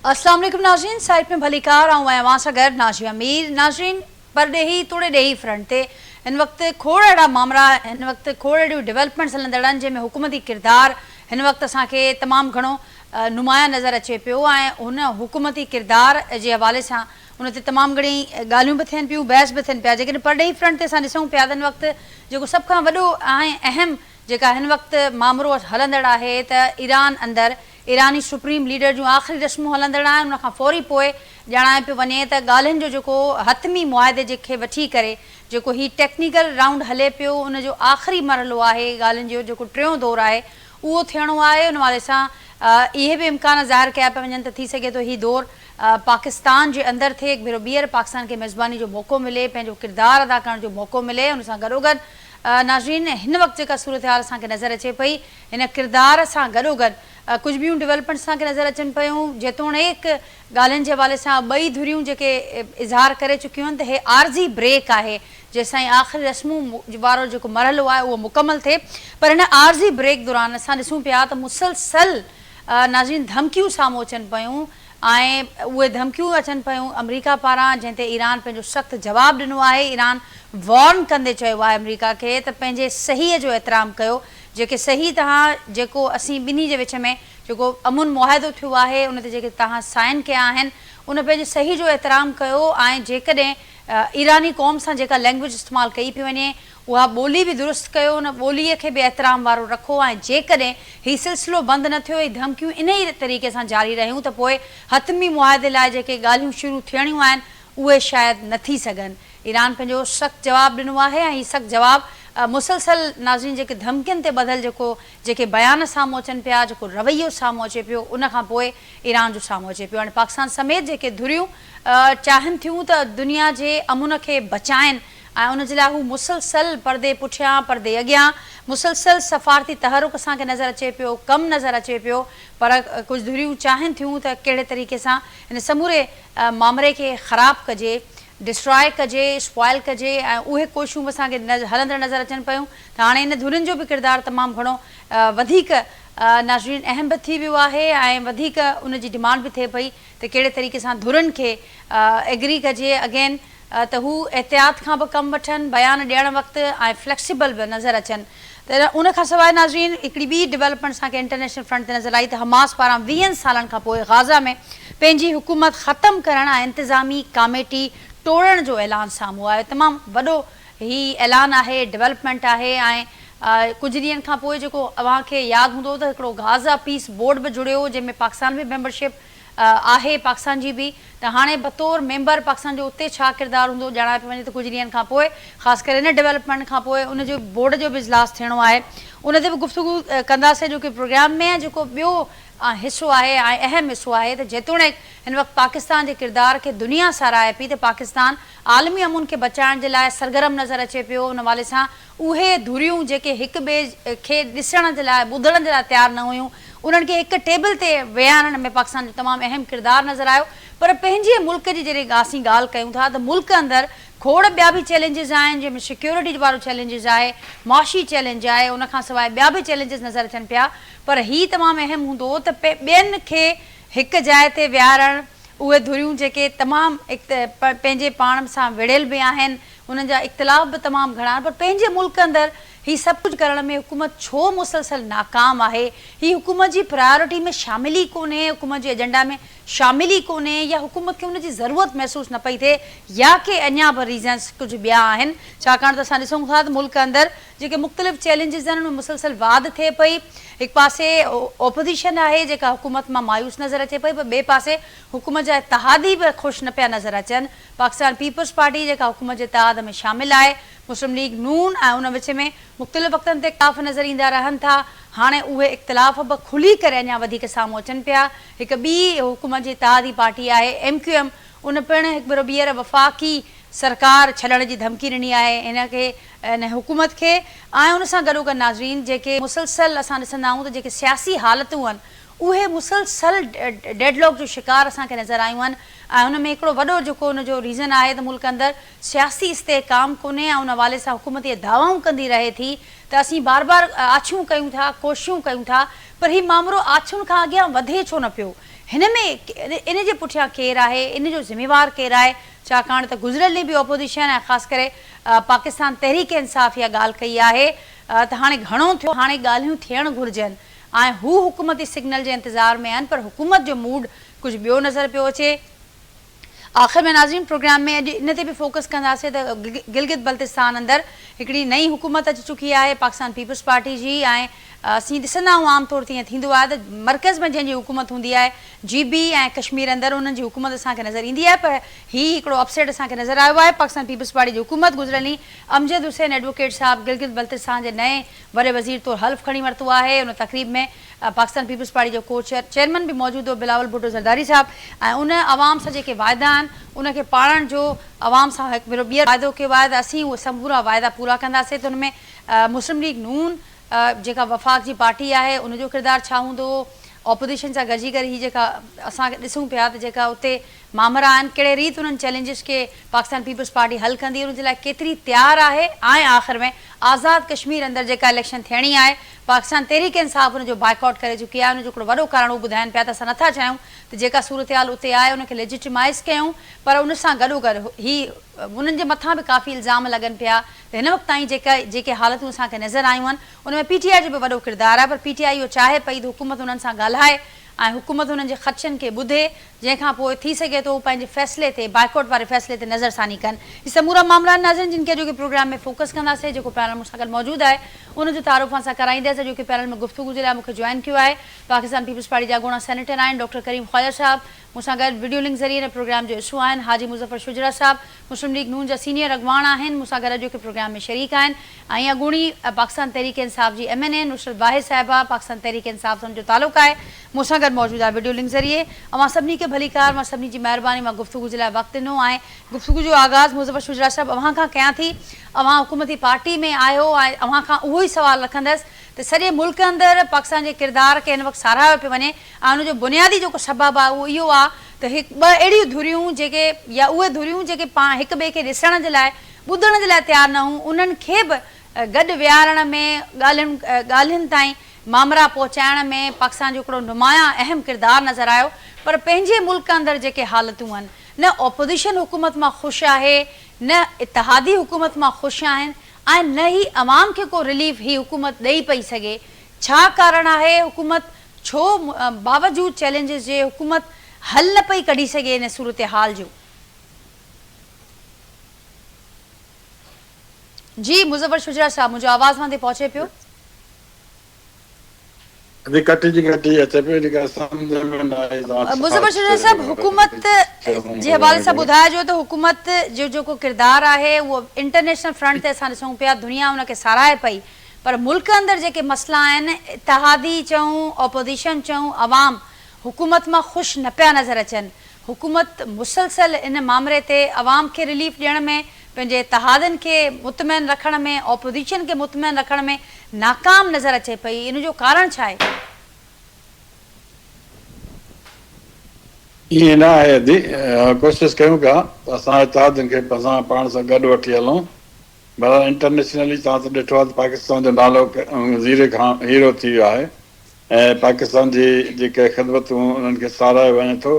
अस्सलाम वालेकुम नाज़रीन, साइट में भलीकार आऊं सगर नाजिया मीर। नाज़रीन, परॾेही तोड़े ॾेही फ्रंट ते हिन वक्त खोड़ अहिड़ा मामला, हिन वक्त खोड़ अहिड़ियूं डेवलपमेंट्स हलंदड़ आहिनि जंहिंमें हुकूमती किरदार हिन वक्त असांखे तमामु घणो नुमाया नज़र अचे पियो ऐं हुन हुकूमती किरदार जे हवाले सां उन ते तमामु घणी ॻाल्हियूं बि थियनि पियूं, बहस बि थियनि पिया। जेकॾहिं परॾेही फ्रंट ते असां ॾिसूं पिया त हिन वक़्तु जेको सभ खां वॾो ऐं अहम जेका हिन वक़्तु मामिलो हलंदड़ आहे त ईरान अंदरि ईरानी सुप्रीम लीडर जूं आख़िरी रस्मूं हलंदड़ आहिनि। उनखां फौरी पोइ ॼाणाए पियो वञे त ॻाल्हियुनि जो जेको हतमी मुआदे खे वठी करे जेको ही टेक्निकल राउंड हले पियो, उन जो आख़िरी मरहलो आहे, ॻाल्हियुनि जो जेको टियों दौरु आहे उहो थियणो आहे। उन वाले सां इहे बि इम्कान ज़ाहिर कया पिया वञनि त थी सघे थो हीउ दौरु पाकिस्तान जे अंदरि थिए, हिकु भेरो ॿीहर पाकिस्तान खे मेज़बानी जो मौक़ो मिले, पंहिंजो किरदारु अदा करण जो मौक़ो मिले। उन सां गॾोगॾु नाज़रीन हिन वक़्तु जेका सूरत हाल असांखे नज़र अचे पई, हिन किरदार सां गॾोगॾु कुझु ॿियूं डेवलपमेंट्स असांखे नज़र अचनि पियूं, जेतोणीकि ॻाल्हियुनि जे हवाले सां ॿई धुरियूं जेके इज़हार करे चुकियूं आहिनि त हे आरज़ी ब्रेक आहे जंहिंसां आख़िरी रस्मूं वारो जेको मरहलो आहे उहो मुकमल थिए। पर हिन आरज़ी ब्रेक दौरान असां ॾिसूं पिया त मुसलसल नाज़रीन धमकियूं साम्हूं अचनि पियूं ऐं उहे धमकियूं अचनि पियूं अमरीका पारां, जंहिं ते ईरान पंहिंजो सख़्तु जवाबु ॾिनो आहे। ईरान वॉर्न कंदे चयो आहे अमरीका खे त पंहिंजे सहीअ जो एतिराम कयो, जेके सही तव्हां जेको असीं ॿिन्ही जे विच में जेको अमुन मुआहिदो थियो आहे उन ते जेके तव्हां साइन कया आहिनि उन पंहिंजे सही जो एतिराम कयो ऐं जेकॾहिं ईरानी क़ौम सां जेका लैंग्वेज इस्तेमालु कई पई वञे उहा ॿोली बि दुरुस्त कयो, उन ॿोलीअ खे बि एतिराम वारो रखो ऐं जेकॾहिं हीउ सिलसिलो बंदि न थियो, हीअ धमकियूं इन ई तरीक़े सां जारी रहियूं त पोइ हतमी मुआदे लाइ जेके ॻाल्हियूं शुरू थियणियूं आहिनि उहे शायदि न थी सघनि। ईरान पंहिंजो सख़्तु जवाबु ॾिनो आहे ऐं हीउ सख़्तु जवाबु मुसलसल नाज़रीन जेके धमकियुनि ते ॿधल जेके बयान साम्हूं अचनि पिया, जेको रवैयो साम्हूं अचे पियो, उनखां पोइ ईरान जो साम्हूं अचे पियो। हाणे पाकिस्तान समेत जेके धुरियूं चाहिनि थियूं त दुनिया जे अमुन खे बचाइनि ऐं उन जे लाइ हू मुसलसल परदे पुठियां परदे अॻियां मुसलसल सफ़ारती तहरुक असांखे नज़र अचे पियो, कमु नज़र अचे पियो। पर कुझु धुरियूं चाहिनि थियूं त कहिड़े तरीक़े सां हिन समूरे मामले खे ख़राबु कजे, डिस्ट्रॉय कजे, स्पॉइल कजे ऐं उहे कोशिशूं बि असांखे हलंदड़ नज़र अचनि पियूं। त हाणे हिन धुरियुनि जो बि किरदारु तमामु घणो वधीक नाज़रीन अहम बि थी वियो आहे ऐं वधीक उन जी डिमांड बि थिए पई त कहिड़े तरीक़े सां धुरियुनि खे एग्री कजे अगेन त हू एहतियात खां बि कमु वठनि, बयान ॾियणु वक़्तु ऐं फ्लैक्सिबल बि नज़र अचनि। त उनखां सवाइ नाज़रीन हिकिड़ी ॿी डेवलपमेंट असांखे इंटरनेशनल फ्रंट ते नज़र आई त हमास पारां 20 सालनि खां पोइ गाज़ा में पंहिंजी हुकूमत ख़तमु करण ऐं इंतिज़ामी कमेटी तोड़ण जो ऐलान साम्हूं आयो। तमामु वॾो ही ऐलान आहे, डेवलपमेंट आहे ऐं कुझु ॾींहंनि खां पोइ जेको अव्हांखे यादि हूंदो त हिकिड़ो गाज़ा पीस बोर्ड बि जुड़ियो हो जंहिंमें पाकिस्तान बि मेंबरशिप आहे पाकिस्तान जी बि। त हाणे बतौर मेंबर पाकिस्तान जो उते छा किरदारु हूंदो ॼाणाए पियो वञे त कुझु ॾींहंनि खां पोइ ख़ासि करे हिन डेवलपमेंट खां पोइ उन जो बोर्ड जो बि इजलास थियणो आहे, उन ते बि गुफ़्तगू कंदासीं। जो की प्रोग्राम में जेको ॿियो हिसो आहे ऐं अहम हिसो आहे त जेतोणीकि हिन वक़्तु पाकिस्तान जे किरदार खे दुनिया साराहे पई त पाकिस्तान आलमी अमुन खे बचाइण जे लाइ सरगर्म नज़र अचे पियो। उन हवाले सां उहे धुरियूं जेके हिक ॿिए खे ॾिसण जे लाइ ॿुधण जे लाइ तयारु न हुयूं, उन्हनि खे हिकु टेबल ते वेहारण में पाकिस्तान जो तमामु अहम किरदारु नज़र आयो। पर पंहिंजे मुल्क जी जॾहिं असीं ॻाल्हि कयूं था त मुल्क अंदरि खोड़ ॿिया बि चैलेंजिस आहिनि, जंहिंमें सिक्योरिटी वारो चैलेंजिस आहे, मुआशी चैलेंज आहे, उनखां सवाइ ॿिया बि चैलेंजिस नज़र अचनि पिया। पर हीउ तमामु अहम हूंदो त ॿियनि खे हिकु जाइ ते विहारणु, उहे धुरियूं जेके तमामु पंहिंजे पाण सां विढ़ियल बि आहिनि, उन्हनि जा इख़्तिलाफ़ बि तमामु घणा आहिनि, पर पंहिंजे मुल्क अंदरि हीउ सभु कुझु करण में हुकूमत छो मुसलसल नाकाम आहे? हीअ हुकूमत जी प्रायोरिटी में शामिल ई कोन्हे, हुकूमत जे एजेंडा में शामिल ई कोन्हे, या हुकूमत खे हुनजी ज़रूरत महसूसु न पई थिए, या के अञा बि रीज़न्स कुझु ॿिया आहिनि? छाकाणि त असां ॾिसूं था त मुल्क अंदरि जेके मुख़्तलिफ़ चैलेंजिस आहिनि उन में मुसलसल वाध थिए पई। हिकु पासे ओपोज़िशन आहे जेका हुकूमत मां मायूस नज़र अचे पई, पर ॿिए पासे हुकूमत जा इतिहादी बि ख़ुशि न पिया नज़र अचनि। पाकिस्तान पीपल्स पार्टी जेका हुकूमत जे इतिहाद में शामिल आहे, मुस्लिम लीग नून ऐं उन विच में मुख़्तलिफ़ वक़्तनि ते इख़्तिलाफ़ नज़र ईंदा रहनि था। हाणे उहे इख़्तिलाफ़ बि खुली करे अञा वधीक साम्हूं अचनि पिया। हिकु ॿी हुकूमत जी इतिहादी पार्टी आहे MQM, उन पिणु हिकु भेरो ॿीहर वफ़ाक़ी सरकार छॾण जी धमकी ॾिनी आहे हिन हुकूमत खे। ऐं उन सां गॾोगॾु नाज़रीन जेके मुसलसल असां ॾिसंदा आहियूं त जेके सियासी हालतूं आहिनि उहे मुसलसल डेडलॉक जो शिकार असांखे नज़र आयूं आहिनि। ऐं हुन में हिकिड़ो वॾो जेको हुनजो रीज़न आहे त मुल्क अंदरि सियासी इस्तेहकाम कोन्हे ऐं उन हवाले सां हुकूमत इहे दावाऊं कंदी रहे थी त असीं बार बार आछियूं कयूं था, कोशिशूं कयूं था, पर हीउ मामिलो आछुनि खां अॻियां वधे छो न पियो? हिन में इन जे पुठियां केरु आहे, इन जो ज़िम्मेवार केरु आहे, छाकाणि त गुज़िरियल ॾींहुं बि ऑपोज़िशन ऐं ख़ासि करे पाकिस्तान तहरीक इंसाफ़ इहा ॻाल्हि कई आहे त हाणे घणो थियो, हाणे ॻाल्हियूं थियणु घुरिजनि ऐं हू हुकूमती सिग्नल जे इंतज़ार में आहिनि, पर हुकूमत जो मूड कुझु ॿियो नज़र पियो अचे। आख़िर में नाज़रीन प्रोग्राम में अॼु इन ते बि फोकस कंदासीं त गिलगित बल्तिस्तान अंदरि हिकिड़ी नई हुकूमत अची चुकी आहे पाकिस्तान पीपल्स पार्टी जी, ऐं असीं ॾिसंदा आहियूं आमतौर ते ईअं थींदो आहे त मर्कज़ में जंहिंजी हुकूमत हूंदी आहे GB ऐं कश्मीर अंदरि उन्हनि जी हुकूमत असांखे नज़र ईंदी आहे, पर हीउ हिकिड़ो अपसेट असांखे नज़र आयो आहे। पाकिस्तान पीपल्स पार्टी जी हुकूमत गुज़िरियल ॾींहुं अमजद हुसैन एडवोकेट साहिबु गिलगित बल्तिस्तान जे नए वॾे वज़ीर तौरु हल्फ़ खणी वरितो आहे। उन तक़रीब में पाकिस्तान पीपल्स पार्टी जो को चेयरमैन बि मौजूदु हो, बिलावल भुट्टो ज़रदारी साहिबु, ऐं उन आवाम सां जेके वाइदा आहिनि उनखे पाड़ण जो आवाम सां हिकु भेरो ॿीहर वाइदो कयो आहे त असीं उहे समूरा वाइदा पूरा कंदासीं। त उनमें मुस्लिम लीग नून जेका वफ़ाक़ जी पार्टी आहे उनजो किरदारु छा हूंदो, ऑपोज़िशन सां गॾिजी करे हीअ जेका असांखे ॾिसूं पिया त जेका उते मामरा आहिनि कहिड़े रीति उन्हनि चैलेंजिस खे पाकिस्तान पीपल्स पार्टी हल कंदी, उनजे लाइ केतिरी तयारु आहे, ऐं आख़िर में आज़ाद कश्मीर अंदरि जेका इलेक्शन थियणी आहे पाकिस्तान तहरीक इंसाफ़ उनजो बाइकआउट करे चुकी आहे। उनजो हिकिड़ो वॾो कारण उहो ॿुधाइनि पिया त असां नथा चाहियूं त जेका सूरत हाल उते आहे उनखे लेजिटिमाइज़ कयूं, पर उन सां गॾोगॾु हीअ उन्हनि जे मथां बि काफ़ी इल्ज़ाम लॻनि पिया त हिन वक़्त ताईं जेके हालतूं असांखे नज़र आयूं आहिनि उनमें PTI जो बि वॾो किरदारु आहे, पर PTI इहो चाहे पई त हुकूमत उन्हनि सां ॻाल्हाए ऐं हुकूमत उन्हनि जे ख़दशनि खे ॿुधे, जंहिंखां पोइ थी सघे थो पंहिंजे फ़ैसिले ते बाइकआउट वारे फ़ैसिले ते नज़रसानी कनि। हीअ समूरा मामला नाज़रीन जिन खे अॼोके प्रोग्राम में फोकस कंदासीं। जेको पैनल मूंसां गॾु मौजूदु आहे उनजो तारुफ़ असां कराईंदासीं। अॼोके पैनल में गुफ़्तगू जे लाइ मूंखे जॉइन कयो आहे पाकिस्तान पीपल्स पार्टी जा अॻूणा सेनेटर आहिनि डॉक्टर करीम ख़्वाजा साहिबु, मूंसां गॾु वीडियो लिंक ज़रिए हिन प्रोग्राम जो हिसो आहिनि हाजी मुज़फ़र शुजरा साहिबु, मुस्लिम लीग नून जा सीनियर अॻवान आहिनि, मूंसां गॾु अॼोके प्रोग्राम में शरीक आहिनि, ऐं अॻूणी पाकिस्तान तहरीक इंसाफ़ जी MNA नुसरत वाहिद साहिबा, पाकिस्तान तहरीक इंसाफ़ सां जो तालुक़ु आहे, मूंसां गॾु मौजूदु आहे वीडियो लिंक ज़रिए। मां सभिनी खे भलीकार, मां सभिनी जी महिरबानी, मां गुफ़्तगू जे लाइ वक़्तु ॾिनो, ऐं गुफ़्तगू जो आगाज़ मुज़फ़र शुजरा साहिबु अव्हां खां कयां थी। अव्हां हुकूमती पार्टी में आहियो ऐं अव्हां खां उहो ई सवालु रखंदसि त सॼे मुल्क अंदरि पाकिस्तान जे किरदार खे हिन वक़्तु साराहियो पियो वञे, ऐं उनजो बुनियादी जेको सबबु आहे उहो इहो आहे त ॿ अहिड़ियूं धुरियूं जेके या उहे धुरियूं जेके पाण हिक ॿिए खे ॾिसण जे लाइ ॿुधण जे लाइ तयारु न हूं, उन्हनि खे बि गॾु विहारण में ॻाल्हियुनि ताईं मामरा पहुचाइण में पाकिस्तान जो हिकिड़ो नुमायां अहम किरदारु नज़र आयो। पर पंहिंजे मुल्क अंदरि जेके हालतूं आहिनि, न ऑपोज़िशन हुकूमत मां ख़ुशि आहे, न इतिहादी हुकूमत मां ख़ुशि आहिनि, ऐं न ई अवाम खे को रिलीफ ही हुकूमत ॾेई पई सघे। छा कारण आहे? हुकूमत छो बावजूद चैलेंजिस जे हुकूमत हल न पई कढी सघे इन सूरत हाल जो? जी मुज़फ़र शुजरा साहब, मुंहिंजो आवाज़ मां ते पहुचे पियो? मुज़फ़र शुजरा साहब, हुकूमत जे हवाले सां ॿुधाइजो त हुकूमत जो जेको किरदारु आहे उहो इंटरनेशनल फ्रंट ते असां ॾिसूं पिया, दुनिया उनखे साराहे पई, पर मुल्क अंदरि जेके मसइला आहिनि, इतिहादी चऊं, ऑपोज़िशन चऊं, अवाम हुकूमत मां ख़ुशि न पिया नज़र अचनि। हुकूमत मुसलसल इन मामले ते अवाम खे रिलीफ ॾियण में, पंहिंजे इतिहादनि खे मुतमइन रखण में, ऑपोज़िशन खे मुतमइन रखण में नाकाम नज़र अचे पई। इन जो कारण छा आहे? ईअं न आहे दी, कोशिशि कयूं पिया असां इतिहादनि खे असां पाण सां गॾु वठी हलूं। भला इंटरनेशनली तव्हां त ॾिठो आहे त पाकिस्तान जो नालो ज़ीरे खां हीरो थी वियो आहे, ऐं पाकिस्तान जी जेके ख़िदमतूं उन्हनि खे सारायो वञे थो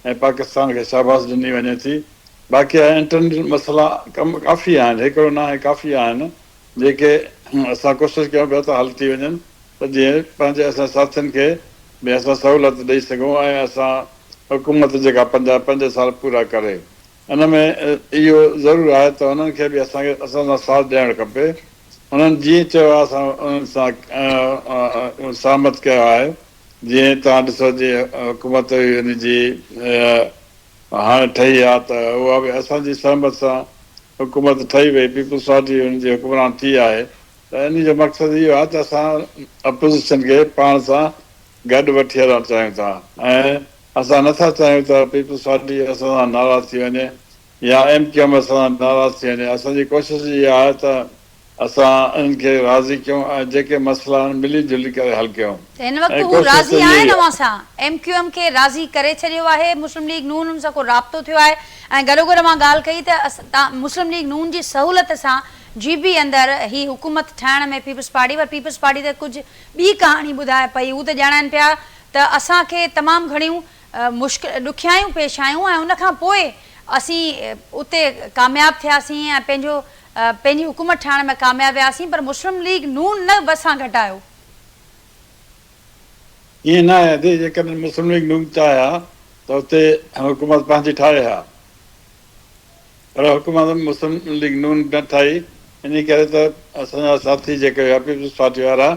ऐं पाकिस्तान खे शाबाश ॾिनी वञे थी। बाक़ी इंटरनेशनल मसइला काफ़ी आहिनि, हिकिड़ो न आहे, काफ़ी आहिनि जेके असां कोशिशि कयूं पिया त हल थी वञनि, त जीअं पंहिंजे असां साथियुनि खे बि असां सहूलियत ॾेई सघूं ऐं असां हुकूमत जेका 5 साल पूरा करे। इन में इहो ज़रूरु आहे त उन्हनि खे बि असां सां साथ ॾियणु खपे। उन्हनि जीअं चयो आहे असां उन्हनि सां सहमत कयो आहे। जीअं तव्हां ॾिसो जीअं हुकूमत हुनजी हाणे ठही आहे त उहा बि असांजी सहमत सां हुकूमत ठही वई, पीपल्स पार्टी हुनजी हुकमरान थी आहे, त इन जो मक़सदु इहो आहे त असां अपोज़िशन खे पाण सां गॾु वठी हलणु चाहियूं था, ऐं असां नथा चाहियूं त पीपल्स पार्टी असां सां नाराज़ थी वञे या MQM असां सां नाराज़ थी वञे। असांजी कोशिशि इहा आहे त असां इन्हनि खे राज़ी कयूं ऐं जेके मसइला आहिनि मिली जुली करे हल कयूं। हिन वक़्तु हू राज़ी आहिनि अव्हां सां? MQM खे राज़ी करे छॾियो आहे, मुस्लिम लीग नून हुन सां को राब्तो थियो आहे, ऐं गॾोगॾु मां ॻाल्हि कई त मुस्लिम लीग नून जी सहूलियत सां GB अंदरि ही हुकूमत ठाहिण में पीपल्स पार्टी, पर पीपल्स पार्टी त कुझु ॿी कहाणी ॿुधाए पई। हू त ॼाणनि पिया त असांखे तमामु घणियूं मुश्किल ॾुखियायूं पेश आयूं ऐं उन खां पोइ असीं उते कामयाबु थियासीं ऐं पंहिंजी हुकूमत ठाहिण में कामयाबु वियासीं, पर मुस्लिम लीग नून न बस सां गॾु आयो। ईअं न आहे जेकॾहिं मुस्लिम लीग नून चाहिया त हुते हुकूमत पंहिंजी ठाहे हा, पर हुकूमत मुस्लिम लीग नून न ठाही। इन करे त असांजा साथी जेके हुआ पीपल्स पार्टी वारा,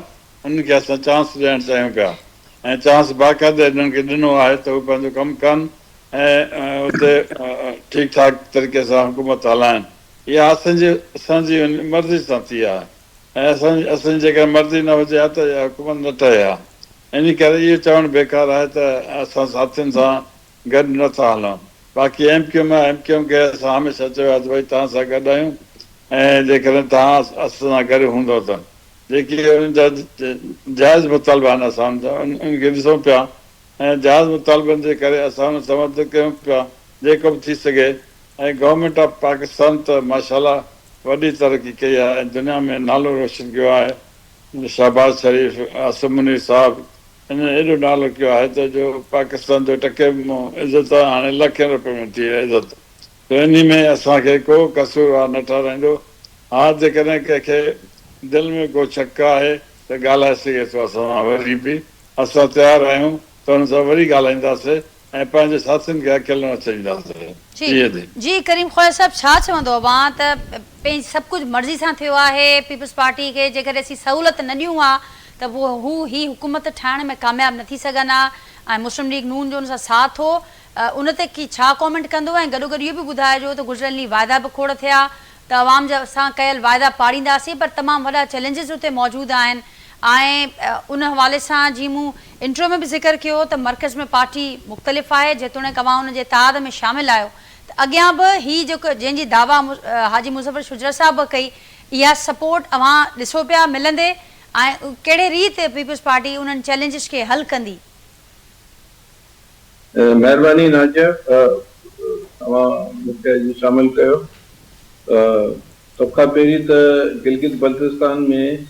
उन्हनि खे असां चांस ॾियणु चाहियूं पिया ऐं चांस बाक़ाइदे हिननि खे ॾिनो आहे त उहे पंहिंजो कमु कनि ऐं उते ठीकु ठाक तरीक़े सां हुकूमत हलाइनि। इहा असांजी मर्ज़ी सां थी आहे ऐं असांजी जेका मर्ज़ी न हुजे हा त इहा हुकूमत न ठहे हा। इन करे इहो चवणु बेकार आहे त असां साथियुनि सां गॾु नथा हलूं। बाक़ी एमक्यूएम खे असां हमेशह चयो आहे त भई तव्हां सां गॾु आहियूं ऐं जेकॾहिं तव्हां असां सां गॾु हूंदव त जेके उन्हनि जा जाइज़ मुतालबा आहिनि असां उनखे ॾिसूं पिया ऐं जाइज़ मुतालबनि जे करे असां हुन सां मदद कयूं पिया जेको बि थी सघे। ऐं गवर्नमेंट ऑफ पाकिस्तान त माशाल्लाह वॾी तरक़ी कई आहे ऐं दुनिया में नालो रोशन कयो आहे। शहबाज़ शरीफ़, आसिम मुनीर साहिबु, हिन एॾो नालो कयो आहे त जो पाकिस्तान जो टके इज़त हाणे लखे रुपए में थी आहे इज़त। त इन में असांखे को कसूर न ठहिराईंदो। हा, जेकॾहिं कंहिंखे दिलि में को शक आहे त ॻाल्हाए सघे थो असां सां वरी बि, असां तयारु आहियूं त हुन सां वरी ॻाल्हाईंदासीं ऐं पंहिंजे साथियुनि खे अकेलो न छॾींदासीं। जी करीम ख्वाजा साहब, छा चवंदो अवां त पंहिंजी सभु कुझु मर्ज़ी सां थियो आहे, पीपल्स पार्टी खे जेकॾहिं असीं सहूलियत न ॾियूं हा त हू ही हुकूमत ठाहिण में कामयाबु न थी सघनि हा ऐं मुस्लिम लीग नून जो हुन सां साथ हो, उन ते छा कॉमेंट कंदो? ऐं गॾोगॾु इहो बि ॿुधाइजो त गुज़िरियल ॾींहुं वाइदा बि खोड़ थिया त अवाम जा सां कयल वाइदा पाड़ींदासीं, पर तमामु वॾा चैलेंजिस उते मौजूदु आहिनि ऐं उन हवाले सां जीअं मूं इंट्रो में बि ज़िक्र कयो त मर्कज़ में पार्टी मुख़्तलिफ़ आहे, जेतोणीकि अवां उन जे इत्तेहाद में शामिलु आहियो, त अॻियां बि हीअ जेको जंहिंजी दावा हाजी मुज़फ़र शुजरा साहब बि कई, इहा सपोर्ट अवां ॾिसो पिया मिलंदे ऐं कहिड़े रीति पीपल्स पार्टी उन्हनि चैलेंजिस खे हल कंदी? महिरबानी नाजिया, तव्हां मूंखे अॼु शामिलु कयो। सभ खां पहिरीं त गिलगित बल्तिस्तान में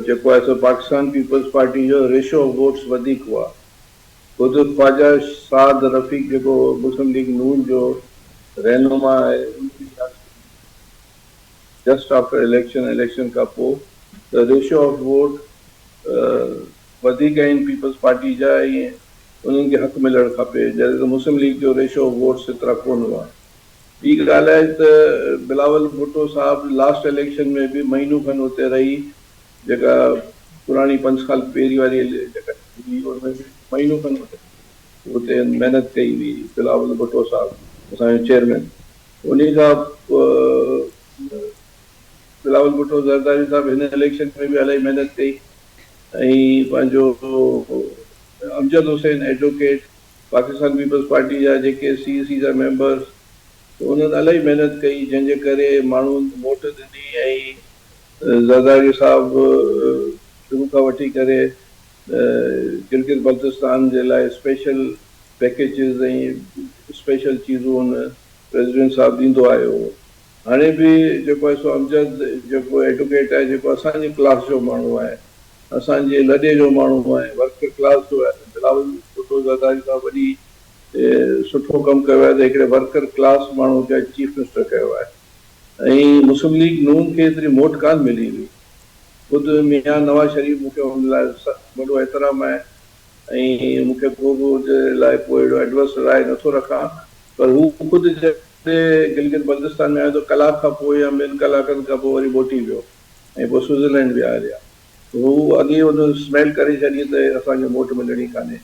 जेको आहे सो पाकिस्तान पीपल्स पार्टी जो रेशो ऑफ वोट्स वधीक हुआ। ख़ुदि ख्वाजा साद रफ़ीक जेको मुस्लिम लीग नून जो रहनुमा आहे, जस्ट आफ्टर इलेक्शन खां पोइ त रेशो ऑफ वोट वधीक आहिनि पीपल्स पार्टी जा ऐं उन्हनि खे हक़ मिलणु खपे, जॾहिं त मुस्लिम लीग जो रेशो ऑफ वोट्स एतिरा कोन हुआ। ॿी ॻाल्हि आहे त बिलावल भुट्टो साहिबु लास्ट इलेक्शन में बि महीनो खनि हुते रही, जेका पुराणी 5 साल पहिरीं वारी जेका महीनो खनि हुते महिनत कई हुई बिलावल भुट्टो साहिबु, असांजो चेयरमैन। उन खां बिलावल भुट्टो ज़रदारी साहिबु हिन इलेक्शन में बि इलाही महिनत कई ऐं पंहिंजो अमजद हुसैन एडवोकेट, पाकिस्तान पीपल्स पार्टी जा जेके CEC जा मेंबर्स, उन्हनि इलाही महिनत कई, जंहिंजे करे माण्हू वोट ॾिनी ऐं ज़रदारी साहिबु शुरू खां वठी करे गिलगित बल्तिस्तान जे लाइ स्पेशल पैकेजिस ऐं स्पेशल चीज़ूं हुन प्रेसिडेंट साहिबु ॾींदो आयो। हाणे बि जेको आहे सो अमजद जेको एडवोकेट आहे, जेको असांजे क्लास जो माण्हू आहे, असांजे लॾे जो माण्हू आहे, वर्कर क्लास जो आहे। बिलावल भुट्टो ज़रदारी साहिबु वॾी सुठो कमु कयो आहे त हिकिड़े वर्कर क्लास माण्हू खे चीफ मिनिस्टर कयो आहे। ऐं मुस्लिम लीग नून खे एतिरी मोट कान मिली हुई। ख़ुदि मियां नवाज़ शरीफ़ मूंखे हुन लाइ वॾो एतिराम आहे ऐं मूंखे को बि हुनजे लाइ कोई अहिड़ो एडवर्स राय नथो रखां, पर हू ख़ुदि जॾहिं गिलगित बल्तिस्तान में आयो त कलाक खां पोइ या ॿिनि कलाकनि खां पोइ वरी मोटी वियो ऐं पोइ स्विट्ज़रलैंड विया हलिया। हू अॻे हुन स्मेल करे छॾी त असांखे वोट मिलणी कान्हे।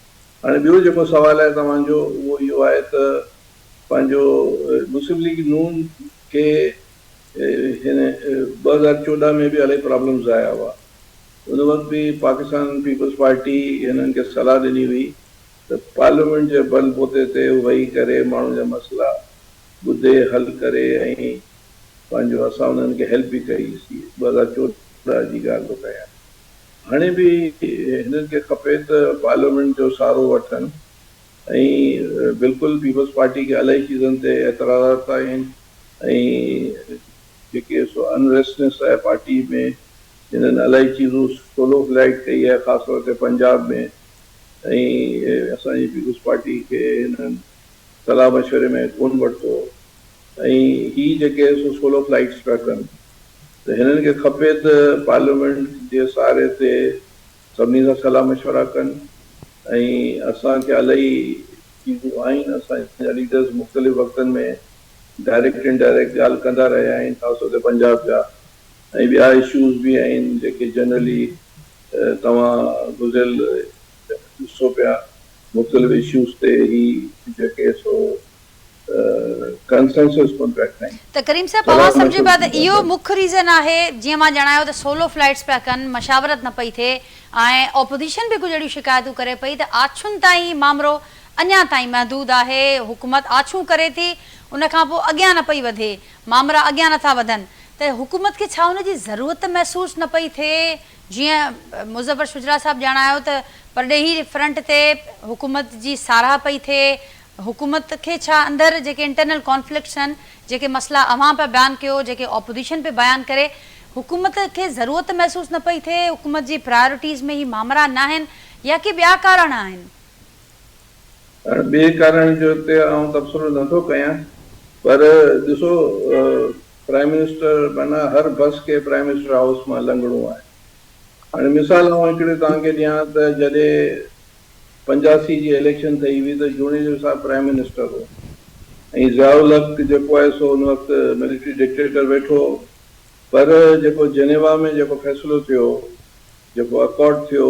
हाणे ॿियो जेको सुवालु आहे तव्हांजो, उहो इहो आहे त पंहिंजो मुस्लिम लीग नून खे हिन 2014 में बि इलाही प्रॉब्लम्स आया हुआ। उन वक़्तु बि पाकिस्तान पीपल्स पार्टी हिननि खे सलाह ॾिनी हुई त पार्लियामेंट जे बलबूते ते वेही करे माण्हुनि जा मसइला ॿुधे हल करे ऐं पंहिंजो असां उन्हनि खे हेल्प बि कईसीं। 2014 जी ॻाल्हि थो कयां। हाणे बि हिननि खे खपे त पार्लियामेंट जो सहारो वठनि ऐं बिल्कुलु पीपल्स पार्टी खे इलाही चीज़नि ते एतिराज़ात आहिनि ऐं जेके सो अनरेस्टनेस आहे पार्टी में, हिननि इलाही चीज़ूं सोलो फ्लाइट कई आहे, ख़ासि तौर ते पंजाब में ऐं असांजी पीपुल्स पार्टी खे हिननि सलाह मशवरे में कोन वरितो ऐं ही जेके सो सोलो फ्लाइट्स पिया कनि त हिननि खे खपे त पार्लियामेंट जे सहारे ते सभिनी सां सलाह मशवरा कनि ऐं असांखे इलाही चीज़ूं आहिनि असांजा लीडर्स मुख़्तलिफ़ वक़्तनि में डायरेक्ट इनडायरेक्ट ॻाल्हि कंदा रहिया आहिनि ख़ासि तौर ते पंजाब जा ऐं ॿिया इशूज़ बि आहिनि जेके जनरली तव्हां गुज़िरियल ॾिसो पिया मुख़्तलिफ़ इशूज़ ते ही जेके सो कंसेंसस कोन पिया ठाहिनि त करीम साहब अवां सम्झे पिया त इहो मुख्य रीज़न आहे जीअं मां ॼाणायो त सोलो फ्लाइट्स पिया कनि मशावरत न पई थिए ऐं ऑपोजिशन बि कुझु अहिड़ियूं शिकायतूं करे पई त आछुनि ताईं मामिलो अञा ताईं महदूद आहे हुकूमत आछूं करे थी उन खां पोइ अॻियां न पई वधे मामला अॻियां नथा वधनि त हुकूमत खे छा हुनजी ज़रूरत महसूस न पई थिए जीअं मुज़फ़र शुजरा साहब ॼाणायो त परॾेही फ्रंट ते हुकूमत जी साराह पई थिए हुकूमत खे छा अंदरि जेके इंटरनल कॉन्फ्लिक्ट्स आहिनि जेके मसला अवां पिया बयानु कयो जेके ऑपोजिशन पे बयानु करे हुकूमत खे ज़रूरत महसूस न पई थिए हुकूमत जी प्रायोरिटीज़ में ही मामला न आहिनि या कि ॿिया कारण आहिनि ॿिए कारण जो ते आउं तबसरो नथो कयां पर ॾिसो प्राइम मिनिस्टर माना हर बस खे प्राइम मिनिस्टर हाउस मां लंघणो आहे हाणे मिसाल आउं हिकिड़े तव्हांखे ॾियां त जॾहिं 85 जी इलेक्शन ठही हुई त जूनियर साहब प्राइम मिनिस्टर हो ऐं ज़ियाउल हक़ जेको आहे सो हुन वक़्तु मिलिट्री डिक्टेटर वेठो पर जेको जेनेवा में जेको फ़ैसिलो थियो जेको अकॉर्ड थियो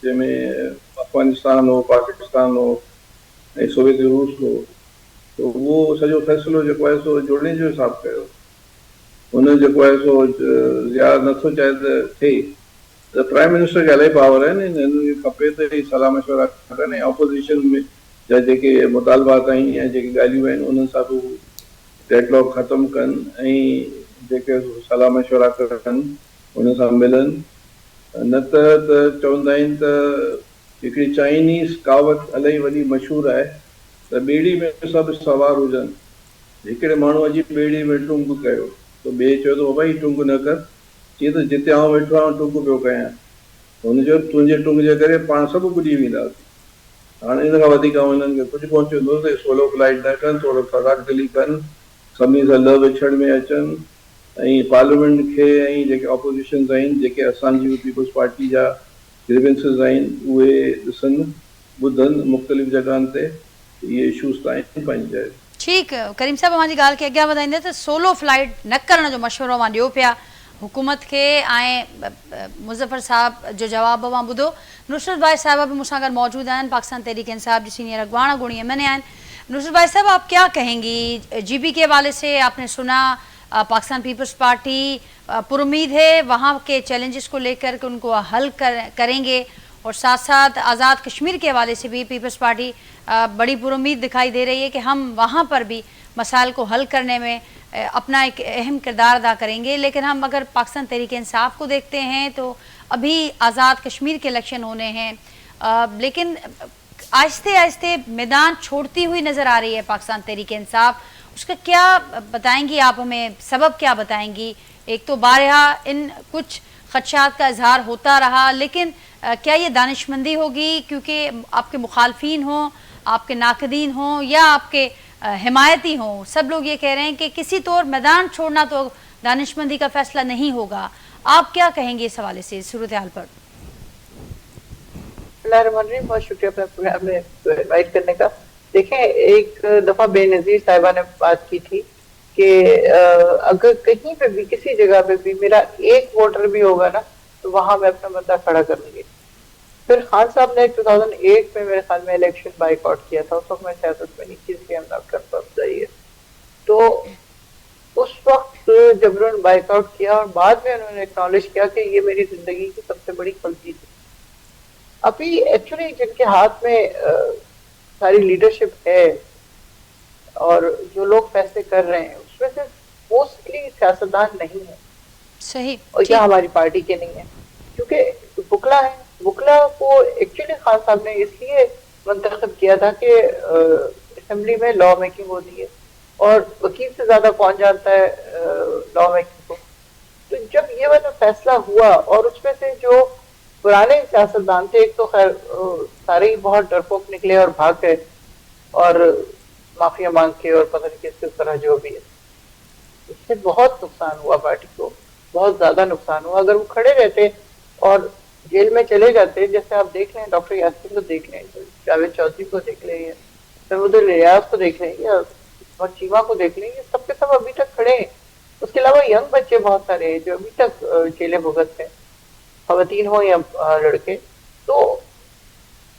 जंहिंमें अफ़गानिस्तान हो पाकिस्तान हो ऐं सोवियत रूस हो त उहो सॼो फ़ैसिलो जेको आहे सो जोड़ने जो हिसाब कयो हुन जेको आहे सो ज़िया नथो चाहे त थिए त प्राइम मिनिस्टर खे इलाही पावर आहिनि हिननि खे खपे त ही सलाह मशवरा कनि ऐं ऑपोज़िशन में जा जेके मुतालबात आहिनि या जेके ॻाल्हियूं आहिनि उन्हनि सां बि डेडलॉक ख़तमु कनि ऐं जेके सलाह मशवरा कनि उन सां मिलनि न त चवंदा आहिनि त हिकिड़ी चाइनीज़ कहावत इलाही वॾी मशहूरु आहे त ॿेड़ी में सभु सवार हुजनि हिकिड़े माण्हू अची ॿेड़ी में टुंग कयो त ॿिए चयो त बाबा हीउ टुंग न कर चई त जिते आउं वेठो आहियां टुंग पियो कयां हुन चयो तुंहिंजे टुंग जे करे पाण सभु ॿुॾी वेंदासीं हाणे इन खां वधीक आउं हिननि खे कुझु कोन चवंदो त सोलो फ्लाइट न कनि थोरो ख़राक दिली कनि सभिनी सां लह विछड़ में अचनि ऐं पार्लियामेंट खे ऐं जेके ऑपोज़िशन्स आहिनि जेके असांजी पीपुल्स पार्टी जा ग्रीवेंसिस आहिनि उहे ॾिसनि ॿुधनि मुख़्तलिफ़ जॻहनि ते इहे इशूज़ त आहिनि पंहिंजी जाइ ठीकु करीम साहब मुंहिंजी ॻाल्हि खे अॻियां वधाईंदे त सोलो फ्लाइट न करण जो मशवरो मां ॾियो पिया हुकूमत खे ऐं मुज़फ़र साहब जो जवाब मां ॿुधो नुसरत भाई साहब भी मुझसे अगर मौजूद हैं पाकिस्तान तहरीक इंसाफ जी सीनियर अगवान गुणी एमएनए हैं नुसरत भाई साहब आप क्या कहेंगी जीबी के हवाले से आपने सुना पाकिस्तान पीपल्स पार्टी पुरुमीद है वहाँ के चैलेंजेस को लेकर के उनको हल करेंगे और साथ साथ आज़ाद कश्मीर के हवाले से भी पीपल्स पार्टी बड़ी पुरुमीद दिखाई दे रही है कि हम वहाँ पर भी मसाइल को हल करने में अपना एक अहम किरदार अदा करेंगे लेकिन हम अगर पाकिस्तान तहरीक इंसाफ को देखते हैं तो अभी आज़ाद कश्मीर के इलेक्शन होने हैं लेकिन आहिस्ते आहिस्ते मैदान छोड़ती हुई नज़र आ रही है पाकिस्तान तहरीक इंसाफ उसका क्या बताएंगी आप हमें सबब क्या बताएंगी एक तो बारहा इन कुछ खदशात का इजहार होता रहा लेकिन क्या ये दानिशमंदी होगी क्योंकि आपके मुखालफीन हों आपके नाकदीन हों या आपके हिमायती हों सब लोग ये कह रहे हैं कि किसी तौर मैदान छोड़ना तो दानिशमंदी का फैसला नहीं होगा आप क्या कहेंगे इस हवाले से सूरत हाल पर बहुत शुक्रिया अपने प्रोग्राम में इनवाइट करने का देखें एक दफा बेनजीर साहिबा ने बात की थी कि अगर कहीं पे भी किसी जगह पे भी मेरा एक वोटर भी होगा ना तो वहां मैं अपना बंदा खड़ा करूंगी फिर खान साहब ने 2008 में मेरे ख्याल में इलेक्शन बाइकआउट किया था उस वक्त मैं सियासत में नहीं थी इसलिए हम कर पाए तो उस वक्त जब उन्होंने बाइकआउट किया और बाद में उन्होंने एक्नॉलेज किया कि ये मेरी जिंदगी की सबसे बड़ी गलती थी अभी एक्चुअली जिनके हाथ में सारी लीडरशिप है और जो लोग फैसले कर रहे हैं उसमें से मोस्टली सियासतदान नहीं है सही और या हमारी पार्टी के नहीं है क्योंकि बुकला है बुकला को एक्चुअली खान साहब ने इसलिए मुंतखब किया था कि असेंबली में लॉ मेकिंग होती है और वकील से ज्यादा कौन जानता है लॉ मेकिंग को तो जब ये वाला फैसला हुआ और उसमें से जो पुराने सियासतदान थे, एक तो खैर सारे ही बहुत डरपोक निकले और भाग गए और माफिया मांग के और पता नहीं किस तरह जो भी है, इससे बहुत नुकसान हुआ पार्टी को, बहुत ज्यादा नुकसान हुआ। अगर वो खड़े रहते और जेल में चले जाते, जैसे आप देख लें डॉक्टर यासीन को देख लें, जावेद चौधरी को देख लें, महमूदुल रियाज को देख लें या चीमा को देख लें, ये सब के सब अभी तक खड़े हैं। उसके अलावा यंग बच्चे बहुत सारे हैं जो अभी तक जेलें भुगत हैं, खवातीन हो या लड़के। तो